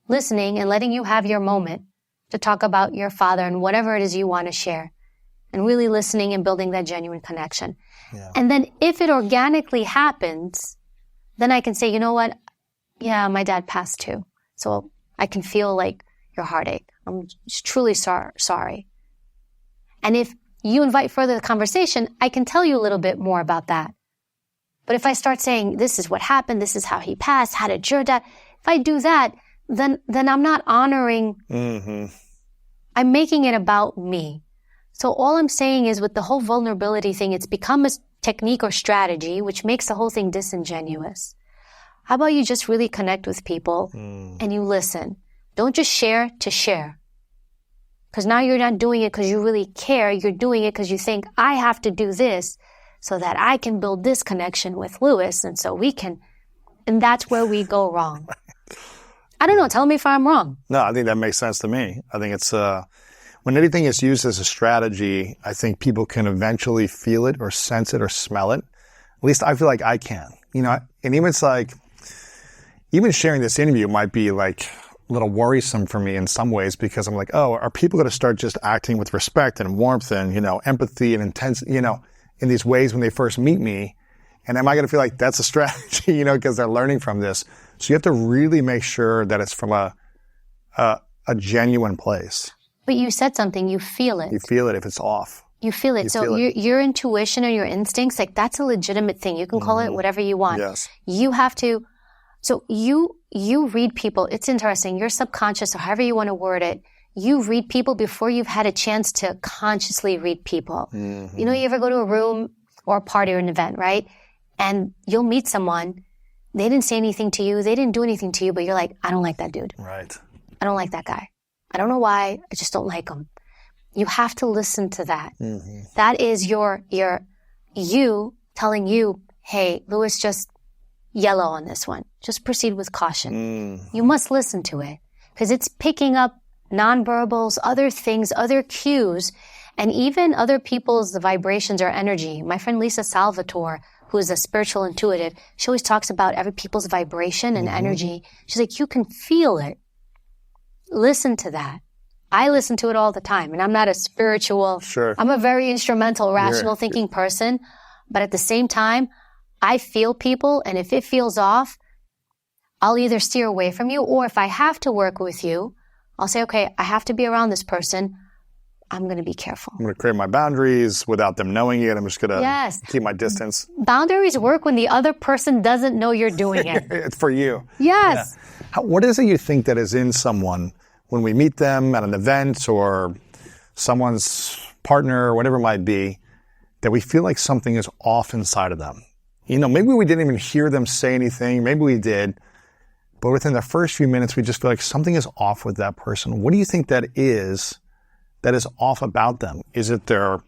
listening, and letting you have your moment to talk about your father and whatever it is you want to share, and really listening and building that genuine connection. Yeah. And then if it organically happens, then I can say, you know what? Yeah, my dad passed too. So I can feel like your heartache. I'm truly sorry. And if you invite further conversation, I can tell you a little bit more about that. But if I start saying, this is what happened, this is how he passed, how did your dad, if I do that, then I'm not honoring, I'm making it about me. So all I'm saying is with the whole vulnerability thing, it's become a technique or strategy, which makes the whole thing disingenuous. How about you just really connect with people and you listen? Don't just share to share. Because now you're not doing it because you really care. You're doing it because you think, I have to do this so that I can build this connection with Louis. And so we can, and that's where we go wrong. I don't know. Tell me if I'm wrong. No, I think that makes sense to me. I think it's, when anything is used as a strategy, I think people can eventually feel it or sense it or smell it. At least I feel like I can, and even it's like, even sharing this interview might be like a little worrisome for me in some ways because I'm like, oh, are people going to start just acting with respect and warmth and, empathy and intense, in these ways when they first meet me? And am I going to feel like that's a strategy, because they're learning from this? So you have to really make sure that it's from a genuine place. But you said something, you feel it. You feel it if it's off. You feel it. So your intuition or your instincts, like that's a legitimate thing. You can call it whatever you want. Yes. You have to, so you read people. It's interesting. Your subconscious, or however you want to word it, you read people before you've had a chance to consciously read people. Mm-hmm. You ever go to a room or a party or an event, right? And you'll meet someone. They didn't say anything to you. They didn't do anything to you, but you're like, I don't like that dude. Right. I don't like that guy. I don't know why. I just don't like him. You have to listen to that. Mm-hmm. That is you telling you, hey, Louis, just yellow on this one. Just proceed with caution. Mm-hmm. You must listen to it because it's picking up nonverbals, other things, other cues, and even other people's vibrations or energy. My friend Lisa Salvatore, who is a spiritual intuitive, she always talks about every people's vibration and energy. She's like, you can feel it. Listen to that. I listen to it all the time, and I'm not a spiritual. Sure. I'm a very instrumental, rational thinking person. But at the same time, I feel people, and if it feels off, I'll either steer away from you, or if I have to work with you, I'll say, okay, I have to be around this person. I'm going to be careful. I'm going to create my boundaries without them knowing it. I'm just going to keep my distance. Boundaries work when the other person doesn't know you're doing it. It's for you. Yes. Yeah. What is it you think that is in someone when we meet them at an event or someone's partner or whatever it might be, that we feel like something is off inside of them? You know, maybe we didn't even hear them say anything. Maybe we did. But within the first few minutes, we just feel like something is off with that person. What do you think that is off about them? Is it their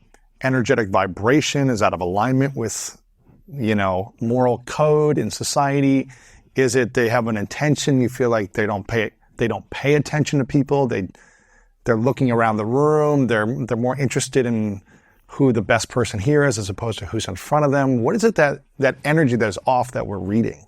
energetic vibration? Is out of alignment with, you know, moral code in society? Is it they have an intention? You feel like they don't pay attention to people. They're looking around the room. They're more interested in who the best person here is as opposed to who's in front of them. What is it that energy that is off that we're reading?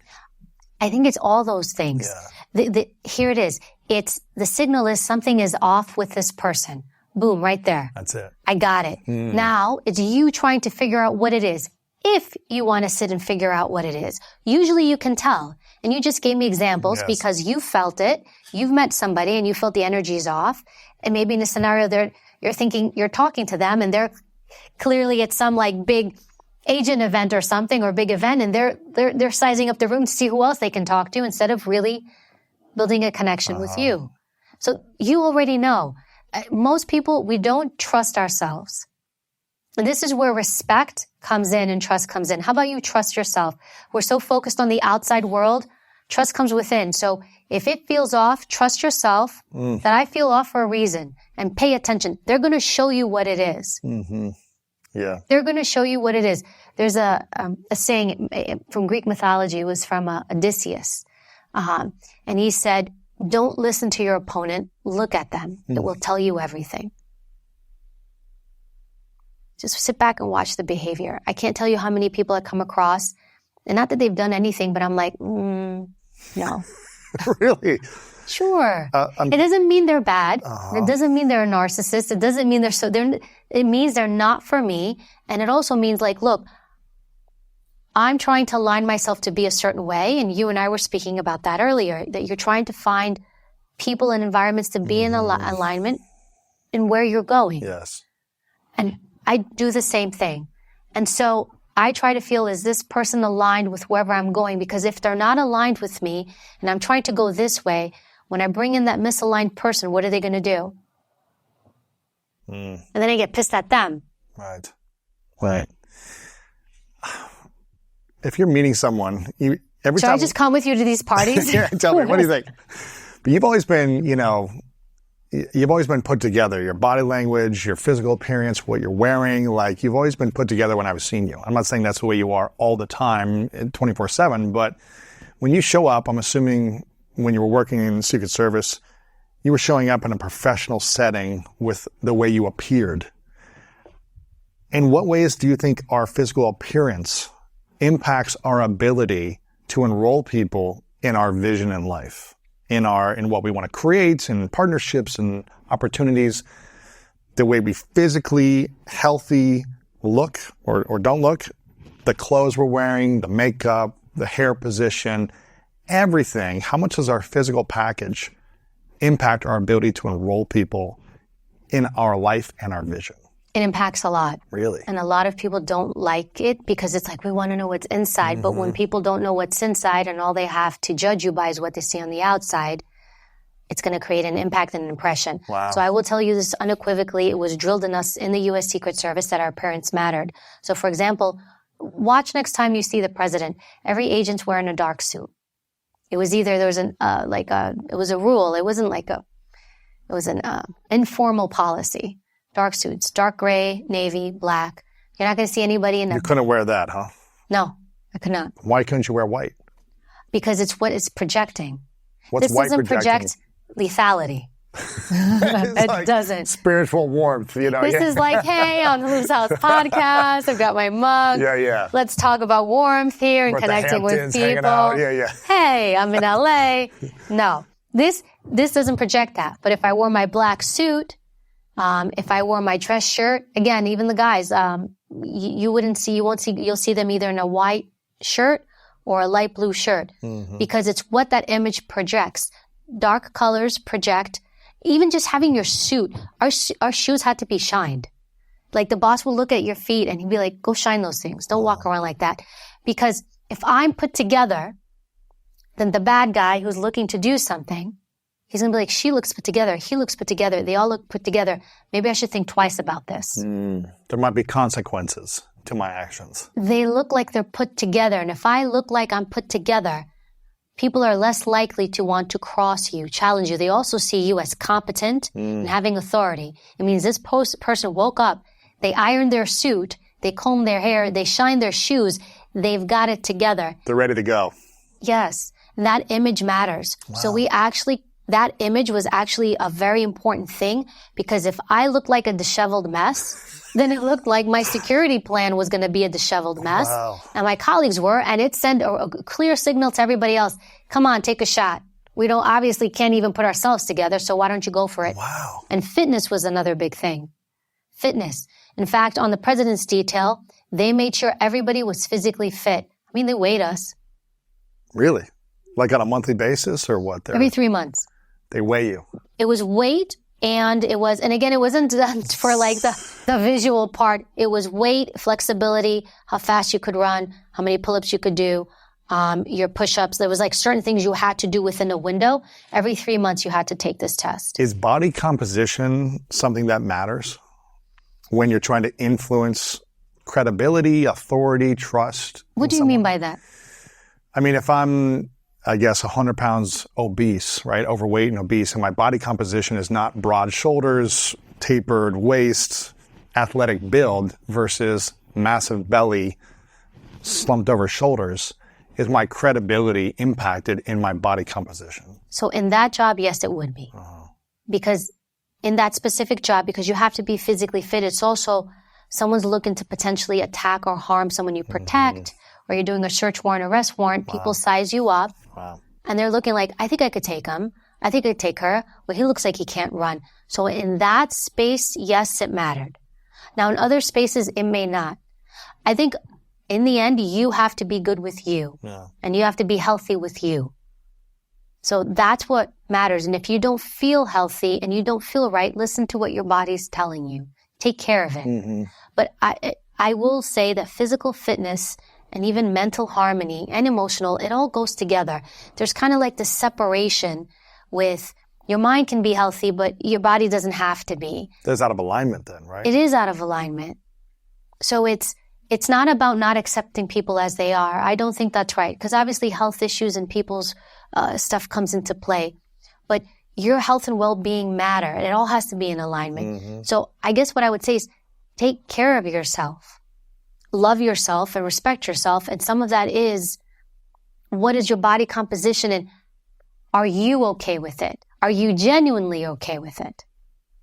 I think it's all those things. Yeah. Here it is. It's the signal is something is off with this person. Boom, right there. That's it. I got it. Now it's you trying to figure out what it is. If you want to sit and figure out what it is, usually you can tell. And you just gave me examples because you felt it. You've met somebody and you felt the energy is off. And maybe in a scenario you're thinking, you're talking to them and they're clearly at some like big agent event or something or big event, and they're sizing up the room to see who else they can talk to instead of really building a connection with you. So you already know. Most people, we don't trust ourselves. And this is where respect comes in and trust comes in. How about you trust yourself? We're so focused on the outside world. Trust comes within. So if it feels off, trust yourself that I feel off for a reason and pay attention. They're going to show you what it is. Mm-hmm. Yeah. They're going to show you what it is. There's a saying from Greek mythology. It was from Odysseus. And he said, don't listen to your opponent. Look at them. It will tell you everything. Just sit back and watch the behavior. I can't tell you how many people I come across, and not that they've done anything, but I'm like, no. Really? Sure. It doesn't mean they're bad. It doesn't mean they're a narcissist. It doesn't mean it means they're not for me. And it also means like, look, I'm trying to align myself to be a certain way. And you and I were speaking about that earlier, that you're trying to find people and environments to be in alignment in where you're going. Yes. And I do the same thing. And so I try to feel, is this person aligned with wherever I'm going? Because if they're not aligned with me and I'm trying to go this way, when I bring in that misaligned person, what are they going to do? And then I get pissed at them. Right. Right. If you're meeting someone, every Should time... I just come with you to these parties? Yeah, tell me, what do you think? But you've always been, you've always been put together. Your body language, your physical appearance, what you're wearing, like you've always been put together when I've seen you. I'm not saying that's the way you are all the time, 24/7, but when you show up, I'm assuming when you were working in the Secret Service, you were showing up in a professional setting with the way you appeared. In what ways do you think our physical appearance impacts our ability to enroll people in our vision in life, in what we want to create, in partnerships and opportunities, the way we physically healthy look or don't look, the clothes we're wearing, the makeup, the hair position, everything. How much does our physical package impact our ability to enroll people in our life and our vision? It impacts a lot. Really? And a lot of people don't like it because it's like, we want to know what's inside. But when people don't know what's inside and all they have to judge you by is what they see on the outside, it's going to create an impact and an impression. Wow. So I will tell you this unequivocally. It was drilled in us in the U.S. Secret Service that our appearance mattered. So for example, watch next time you see the president. Every agent's wearing a dark suit. It was either there was it was a rule. It wasn't it was an informal policy. Dark suits, dark gray, navy, black. You're not going to see anybody in You couldn't wear that, huh? No, I could not. Why couldn't you wear white? Because it's what it's projecting. What's this white doesn't projecting? project lethality. It like doesn't. Spiritual warmth, This is like, hey, on the Lou's House podcast, I've got my mug. Yeah. Let's talk about warmth here and We're at the connecting with Hamptons, hanging people. out. Yeah. Hey, I'm in LA. No. This doesn't project that. But if I wore my black suit, if I wore my dress shirt, again, even the guys, you'll see them either in a white shirt or a light blue shirt, because it's what that image projects. Dark colors project. Even just having your suit, our shoes had to be shined. Like the boss will look at your feet and he'd be like, go shine those things. Don't walk around like that. Because if I'm put together, then the bad guy who's looking to do something, he's going to be like, she looks put together. He looks put together. They all look put together. Maybe I should think twice about this. There might be consequences to my actions. They look like they're put together. And if I look like I'm put together, people are less likely to want to cross you, challenge you. They also see you as competent and having authority. It means this person woke up, they ironed their suit, they combed their hair, they shined their shoes, they've got it together. They're ready to go. Yes. And that image matters. Wow. So that image was actually a very important thing, because if I looked like a disheveled mess, then it looked like my security plan was going to be a disheveled mess. Wow. And my colleagues were, and it sent a clear signal to everybody else. Come on, take a shot. We obviously can't even put ourselves together, so why don't you go for it? Wow. And fitness was another big thing. Fitness. In fact, on the president's detail, they made sure everybody was physically fit. I mean, they weighed us. Really? Like on a monthly basis or what? Every 3 months. They weigh you. It was weight, and again, it wasn't done for like the visual part. It was weight, flexibility, how fast you could run, how many pull-ups you could do, your push-ups. There was like certain things you had to do within a window. Every 3 months you had to take this test. Is body composition something that matters when you're trying to influence credibility, authority, trust? What do you mean by that? I mean, if I'm, I guess, 100 pounds obese, right, overweight and obese, and my body composition is not broad shoulders, tapered waist, athletic build versus massive belly, slumped over shoulders, is my credibility impacted in my body composition? So in that job, yes, it would be. Because in that specific job, because you have to be physically fit, it's also someone's looking to potentially attack or harm someone you protect, or you're doing a search warrant, arrest warrant, people size you up, and they're looking like, I think I could take him. I think I could take her. Well, he looks like he can't run. So in that space, yes, it mattered. Now, in other spaces, it may not. I think in the end, you have to be good with you, and you have to be healthy with you. So that's what matters. And if you don't feel healthy and you don't feel right, listen to what your body's telling you. Take care of it. But I will say that physical fitness and even mental harmony and emotional, it all goes together. There's kind of like this separation with your mind can be healthy, but your body doesn't have to be. That's out of alignment then, right? It is out of alignment. So it's not about not accepting people as they are. I don't think that's right, because obviously health issues and people's stuff comes into play. But your health and well-being matter. It all has to be in alignment. So I guess what I would say is take care of yourself. Love yourself and respect yourself. And some of that is, what is your body composition, and are you okay with it? Are you genuinely okay with it?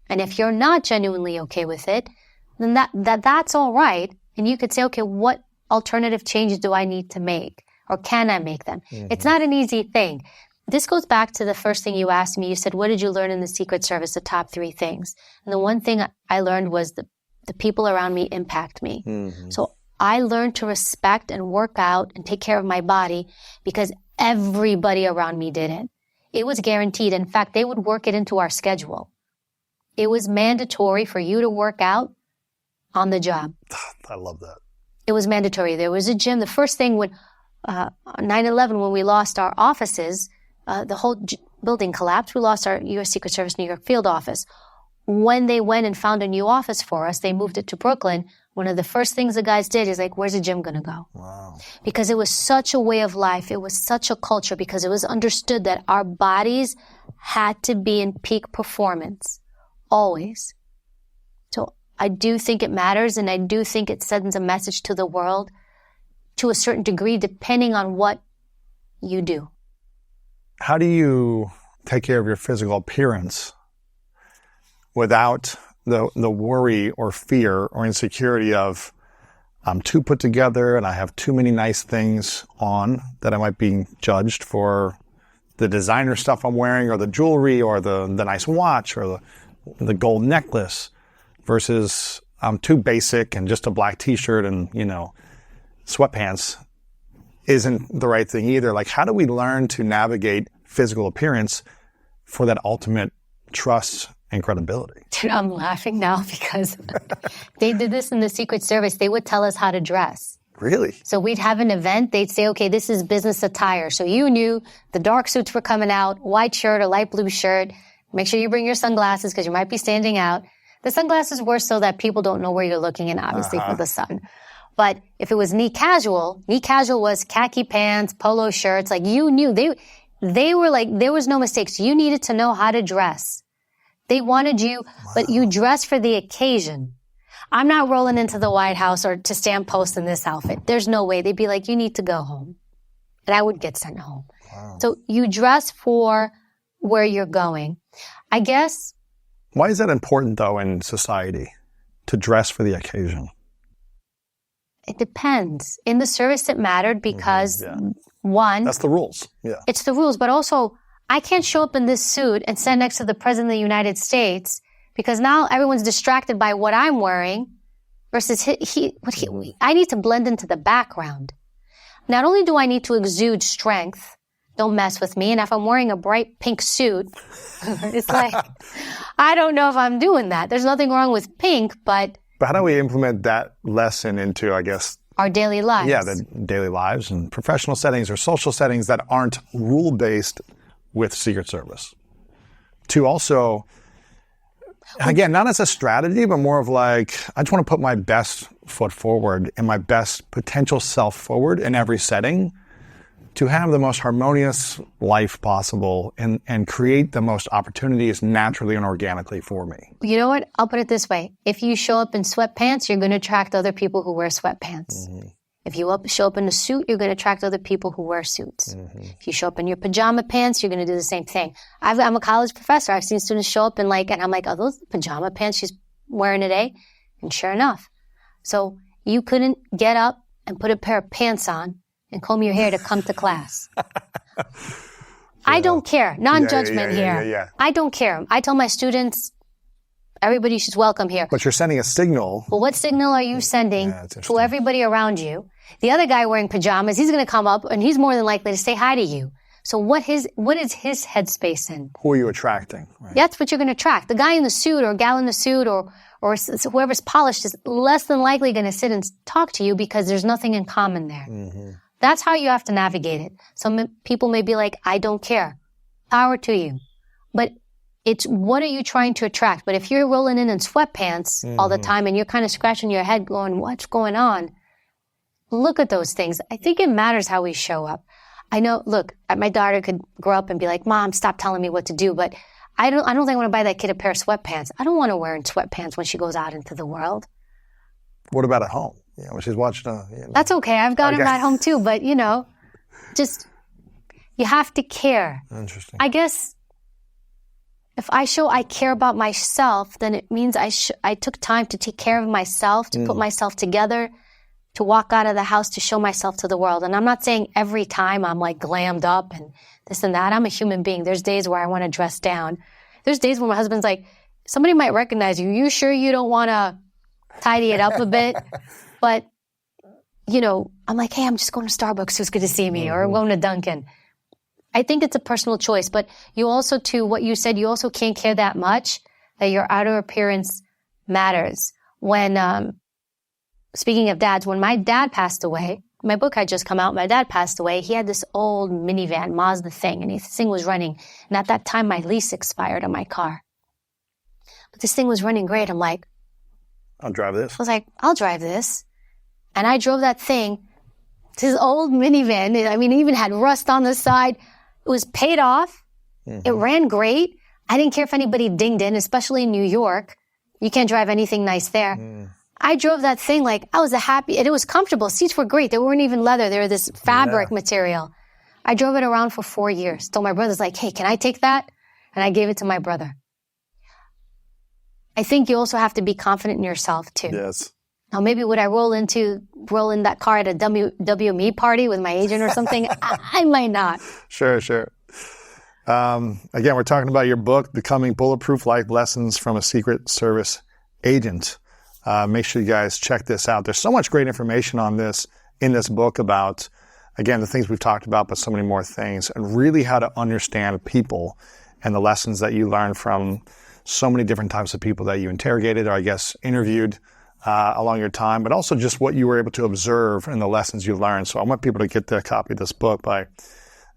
And if you're not genuinely okay with it, then that's all right. And you could say, okay, what alternative changes do I need to make? Or can I make them? It's not an easy thing. This goes back to the first thing you asked me. You said, what did you learn in the Secret Service? The top 3 things. And the one thing I learned was the people around me impact me. So I learned to respect and work out and take care of my body because everybody around me did it. It was guaranteed. In fact, they would work it into our schedule. It was mandatory for you to work out on the job. I love that. It was mandatory. There was a gym. The first thing when 9/11, when we lost our offices, the whole building collapsed. We lost our U.S. Secret Service New York field office. When they went and found a new office for us, they moved it to Brooklyn. One of the first things the guys did is like, where's the gym going to go? Wow. Because it was such a way of life. It was such a culture, because it was understood that our bodies had to be in peak performance, always. So I do think it matters, and I do think it sends a message to the world to a certain degree, depending on what you do. How do you take care of your physical appearance without the worry or fear or insecurity of, I'm too put together and I have too many nice things on that I might be judged for the designer stuff I'm wearing or the jewelry or the nice watch or the gold necklace versus I'm too basic and just a black t-shirt and, sweatpants isn't the right thing either. Like, how do we learn to navigate physical appearance for that ultimate trust and credibility? Dude, I'm laughing now because they did this in the Secret Service. They would tell us how to dress. Really? So we'd have an event. They'd say, okay, this is business attire. So you knew the dark suits were coming out, white shirt or light blue shirt. Make sure you bring your sunglasses because you might be standing out. The sunglasses were so that people don't know where you're looking and obviously for the sun. But if it was knee casual was khaki pants, polo shirts. Like you knew they were like, there was no mistakes. You needed to know how to dress. They wanted you, but you dress for the occasion. I'm not rolling into the White House or to stand post in this outfit. There's no way. They'd be like, you need to go home. And I would get sent home. Wow. So you dress for where you're going. I guess. Why is that important though in society to dress for the occasion? It depends. In the service, it mattered because one, that's the rules. Yeah. It's the rules, but also I can't show up in this suit and stand next to the President of the United States because now everyone's distracted by what I'm wearing versus I need to blend into the background. Not only do I need to exude strength, don't mess with me. And if I'm wearing a bright pink suit, it's like, I don't know if I'm doing that. There's nothing wrong with pink, but how do we implement that lesson into, I guess, our daily lives? Yeah, the daily lives and professional settings or social settings that aren't rule-based with Secret Service. To also, again, not as a strategy, but more of like, I just want to put my best foot forward and my best potential self forward in every setting to have the most harmonious life possible and create the most opportunities naturally and organically for me. You know what? I'll put it this way. If you show up in sweatpants, you're going to attract other people who wear sweatpants. Mm-hmm. If you show up in a suit, you're going to attract other people who wear suits. Mm-hmm. If you show up in your pajama pants, you're going to do the same thing. I'm a college professor. I've seen students show up and I'm like, are those pajama pants she's wearing today? And sure enough. So you couldn't get up and put a pair of pants on and comb your hair to come to class. I don't care. Non-judgment here. Yeah. I don't care. I tell my students, everybody she's welcome here. But you're sending a signal. Well, what signal are you sending to everybody around you? The other guy wearing pajamas, he's going to come up and he's more than likely to say hi to you. So what is his headspace in? Who are you attracting? Right? That's what you're going to attract. The guy in the suit or gal in the suit or whoever's polished is less than likely going to sit and talk to you because there's nothing in common there. Mm-hmm. That's how you have to navigate it. Some people may be like, I don't care. Power to you. But it's what are you trying to attract? But if you're rolling in sweatpants all the time and you're kind of scratching your head going, what's going on? Look at those things. I think it matters how we show up. I know, look, my daughter could grow up and be like, Mom, stop telling me what to do. But I don't think I want to buy that kid a pair of sweatpants. I don't want her wearing sweatpants when she goes out into the world. What about at home? When she's watching That's okay. I've got him at home too. But, just, you have to care. Interesting. I guess if I show I care about myself, then it means I took time to take care of myself, to put myself together, to walk out of the house, to show myself to the world. And I'm not saying every time I'm like glammed up and this and that. I'm a human being. There's days where I want to dress down. There's days when my husband's like, somebody might recognize you. You sure you don't want to tidy it up a bit? But, I'm like, hey, I'm just going to Starbucks. Who's good to see me? Or I'm going to Dunkin'. I think it's a personal choice. But you also, to what you said, you also can't care that much that your outer appearance matters. When, speaking of dads, when my dad passed away, my book had just come out, my dad passed away. He had this old minivan, Mazda thing, and this thing was running. And at that time, my lease expired on my car. But this thing was running great. I'm like, I'll drive this. I was like, I'll drive this. And I drove that thing, this old minivan. I mean, it even had rust on the side. It was paid off. Mm-hmm. It ran great. I didn't care if anybody dinged in, especially in New York. You can't drive anything nice there. I drove that thing like I was and it was comfortable. Seats were great. They weren't even leather. They were this fabric material. I drove it around for 4 years. Told my brother's like, hey, can I take that? And I gave it to my brother. I think you also have to be confident in yourself too. Yes. Now, maybe would I roll in that car at a WME party with my agent or something? I might not. Sure. Again, we're talking about your book, Becoming Bulletproof Life Lessons from a Secret Service Agent. Make sure you guys check this out. There's so much great information on this in this book about, again, the things we've talked about, but so many more things, and really how to understand people and the lessons that you learn from so many different types of people that you interrogated or, I guess, interviewed along your time, but also just what you were able to observe and the lessons you learned. So I want people to get their copy of this book by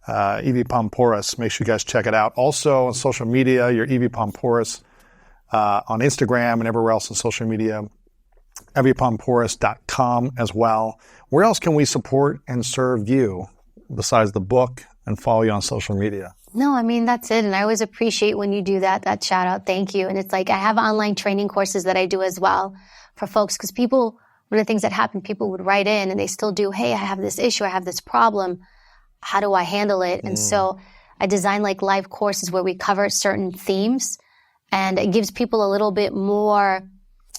Evy Poumpouras. Make sure you guys check it out. Also on social media, you're Evy Poumpouras on Instagram and everywhere else on social media. EvyPoumpouras.com as well. Where else can we support and serve you besides the book and follow you on social media? No, I mean, that's it. And I always appreciate when you do that shout out. Thank you. And it's like, I have online training courses that I do as well for folks, because people, one of the things that happened, people would write in and they still do, hey, I have this issue, I have this problem. How do I handle it? And so I design like live courses where we cover certain themes, and it gives people a little bit more,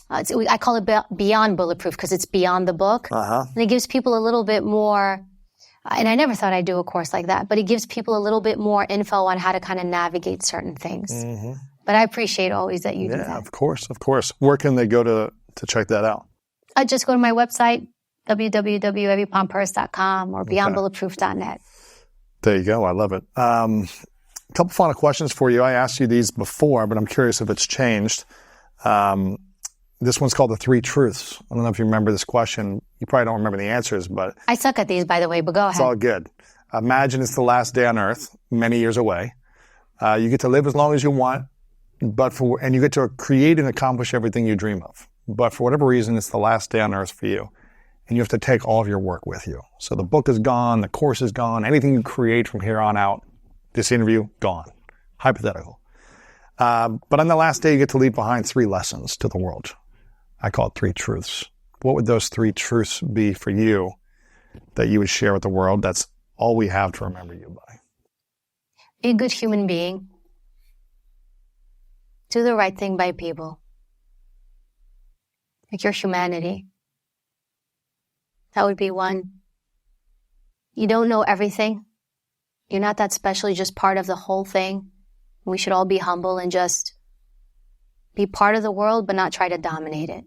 I call it beyond bulletproof because it's beyond the book. And it gives people a little bit more, and I never thought I'd do a course like that, but it gives people a little bit more info on how to kind of navigate certain things. But I appreciate always that you do that. Yeah, of course. Where can they go to check that out? Just go to my website, www.evypoumpouras.com or beyondbulletproof.net. There you go. I love it. A couple final questions for you. I asked you these before, but I'm curious if it's changed. This one's called the 3 truths. I don't know if you remember this question. You probably don't remember the answers, but I suck at these, by the way, but go ahead. It's all good. Imagine it's the last day on Earth, many years away. You get to live as long as you want, and you get to create and accomplish everything you dream of. But for whatever reason, it's the last day on Earth for you, and you have to take all of your work with you. So the book is gone, the course is gone, anything you create from here on out, this interview, gone. Hypothetical. But on the last day, you get to leave behind 3 lessons to the world. I call it 3 truths. What would those 3 truths be for you that you would share with the world? That's all we have to remember you by. Be a good human being. Do the right thing by people. Like your humanity. That would be 1. You don't know everything. You're not that special. You're just part of the whole thing. We should all be humble and just be part of the world, but not try to dominate it.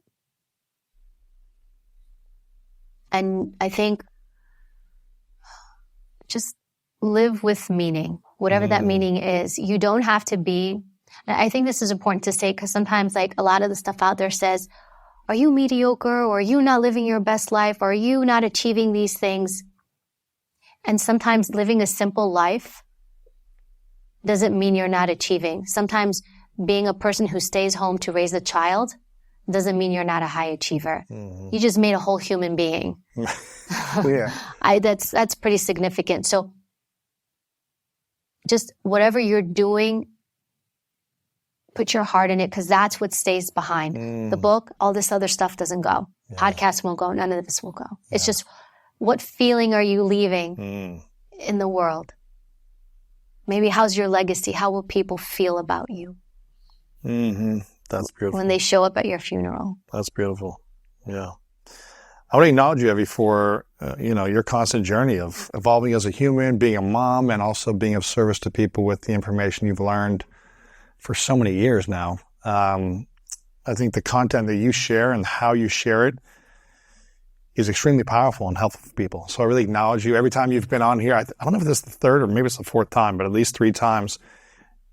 And I think just live with meaning, whatever that meaning is. You don't have to be, I think this is important to say, because sometimes like a lot of the stuff out there says, are you mediocre, or are you not living your best life, or are you not achieving these things? And sometimes living a simple life doesn't mean you're not achieving. Sometimes being a person who stays home to raise a child doesn't mean you're not a high achiever. You just made a whole human being. Yeah. That's pretty significant. So just whatever you're doing, put your heart in it, because that's what stays behind. The book, all this other stuff doesn't go. Yeah. Podcasts won't go. None of this will go. Yeah. It's just, what feeling are you leaving in the world? Maybe how's your legacy? How will people feel about you? That's beautiful. When they show up at your funeral. That's beautiful. Yeah. I want to acknowledge you, Evy, for your constant journey of evolving as a human, being a mom, and also being of service to people with the information you've learned for so many years now. I think the content that you share and how you share it is extremely powerful and helpful for people. So I really acknowledge you. Every time you've been on here, I don't know if this is the 3rd or maybe it's the 4th time, but at least 3 times,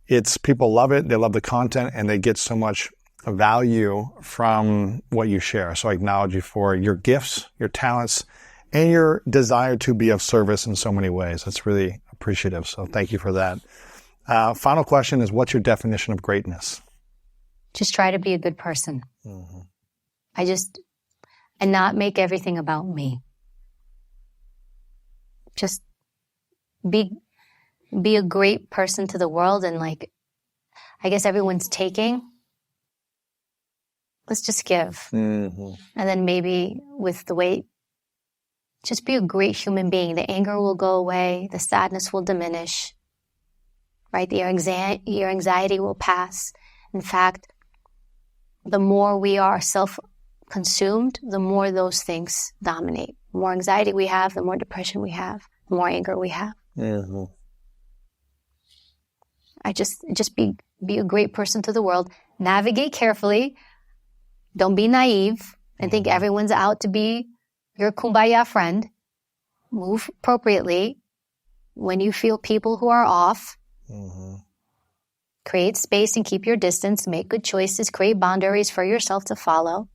it's people love it, they love the content, and they get so much value from what you share. So I acknowledge you for your gifts, your talents, and your desire to be of service in so many ways. That's really appreciative. So thank you for that. Final question is, what's your definition of greatness? Just try to be a good person. And not make everything about me. Just be a great person to the world, and like, I guess everyone's taking. Let's just give. And then maybe with the weight, just be a great human being. The anger will go away. The sadness will diminish. Right? Your anxiety will pass. In fact, the more we are self-consumed, the more those things dominate. The more anxiety we have, the more depression we have, the more anger we have. I just be a great person to the world. Navigate carefully. Don't be naive and think everyone's out to be your kumbaya friend. Move appropriately. When you feel people who are off, create space and keep your distance. Make good choices. Create boundaries for yourself to follow.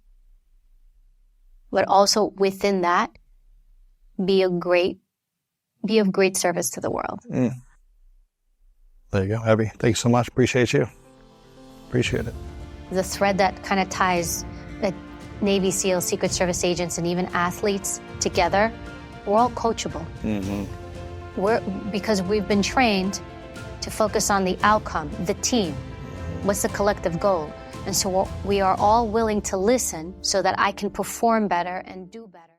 But also within that, be of great service to the world. There you go, Evy. Thanks so much. Appreciate you. Appreciate it. The thread that kind of ties the Navy SEALs, Secret Service agents, and even athletes together, we're all coachable. Because we've been trained to focus on the outcome, the team. What's the collective goal? And so we are all willing to listen so that I can perform better and do better.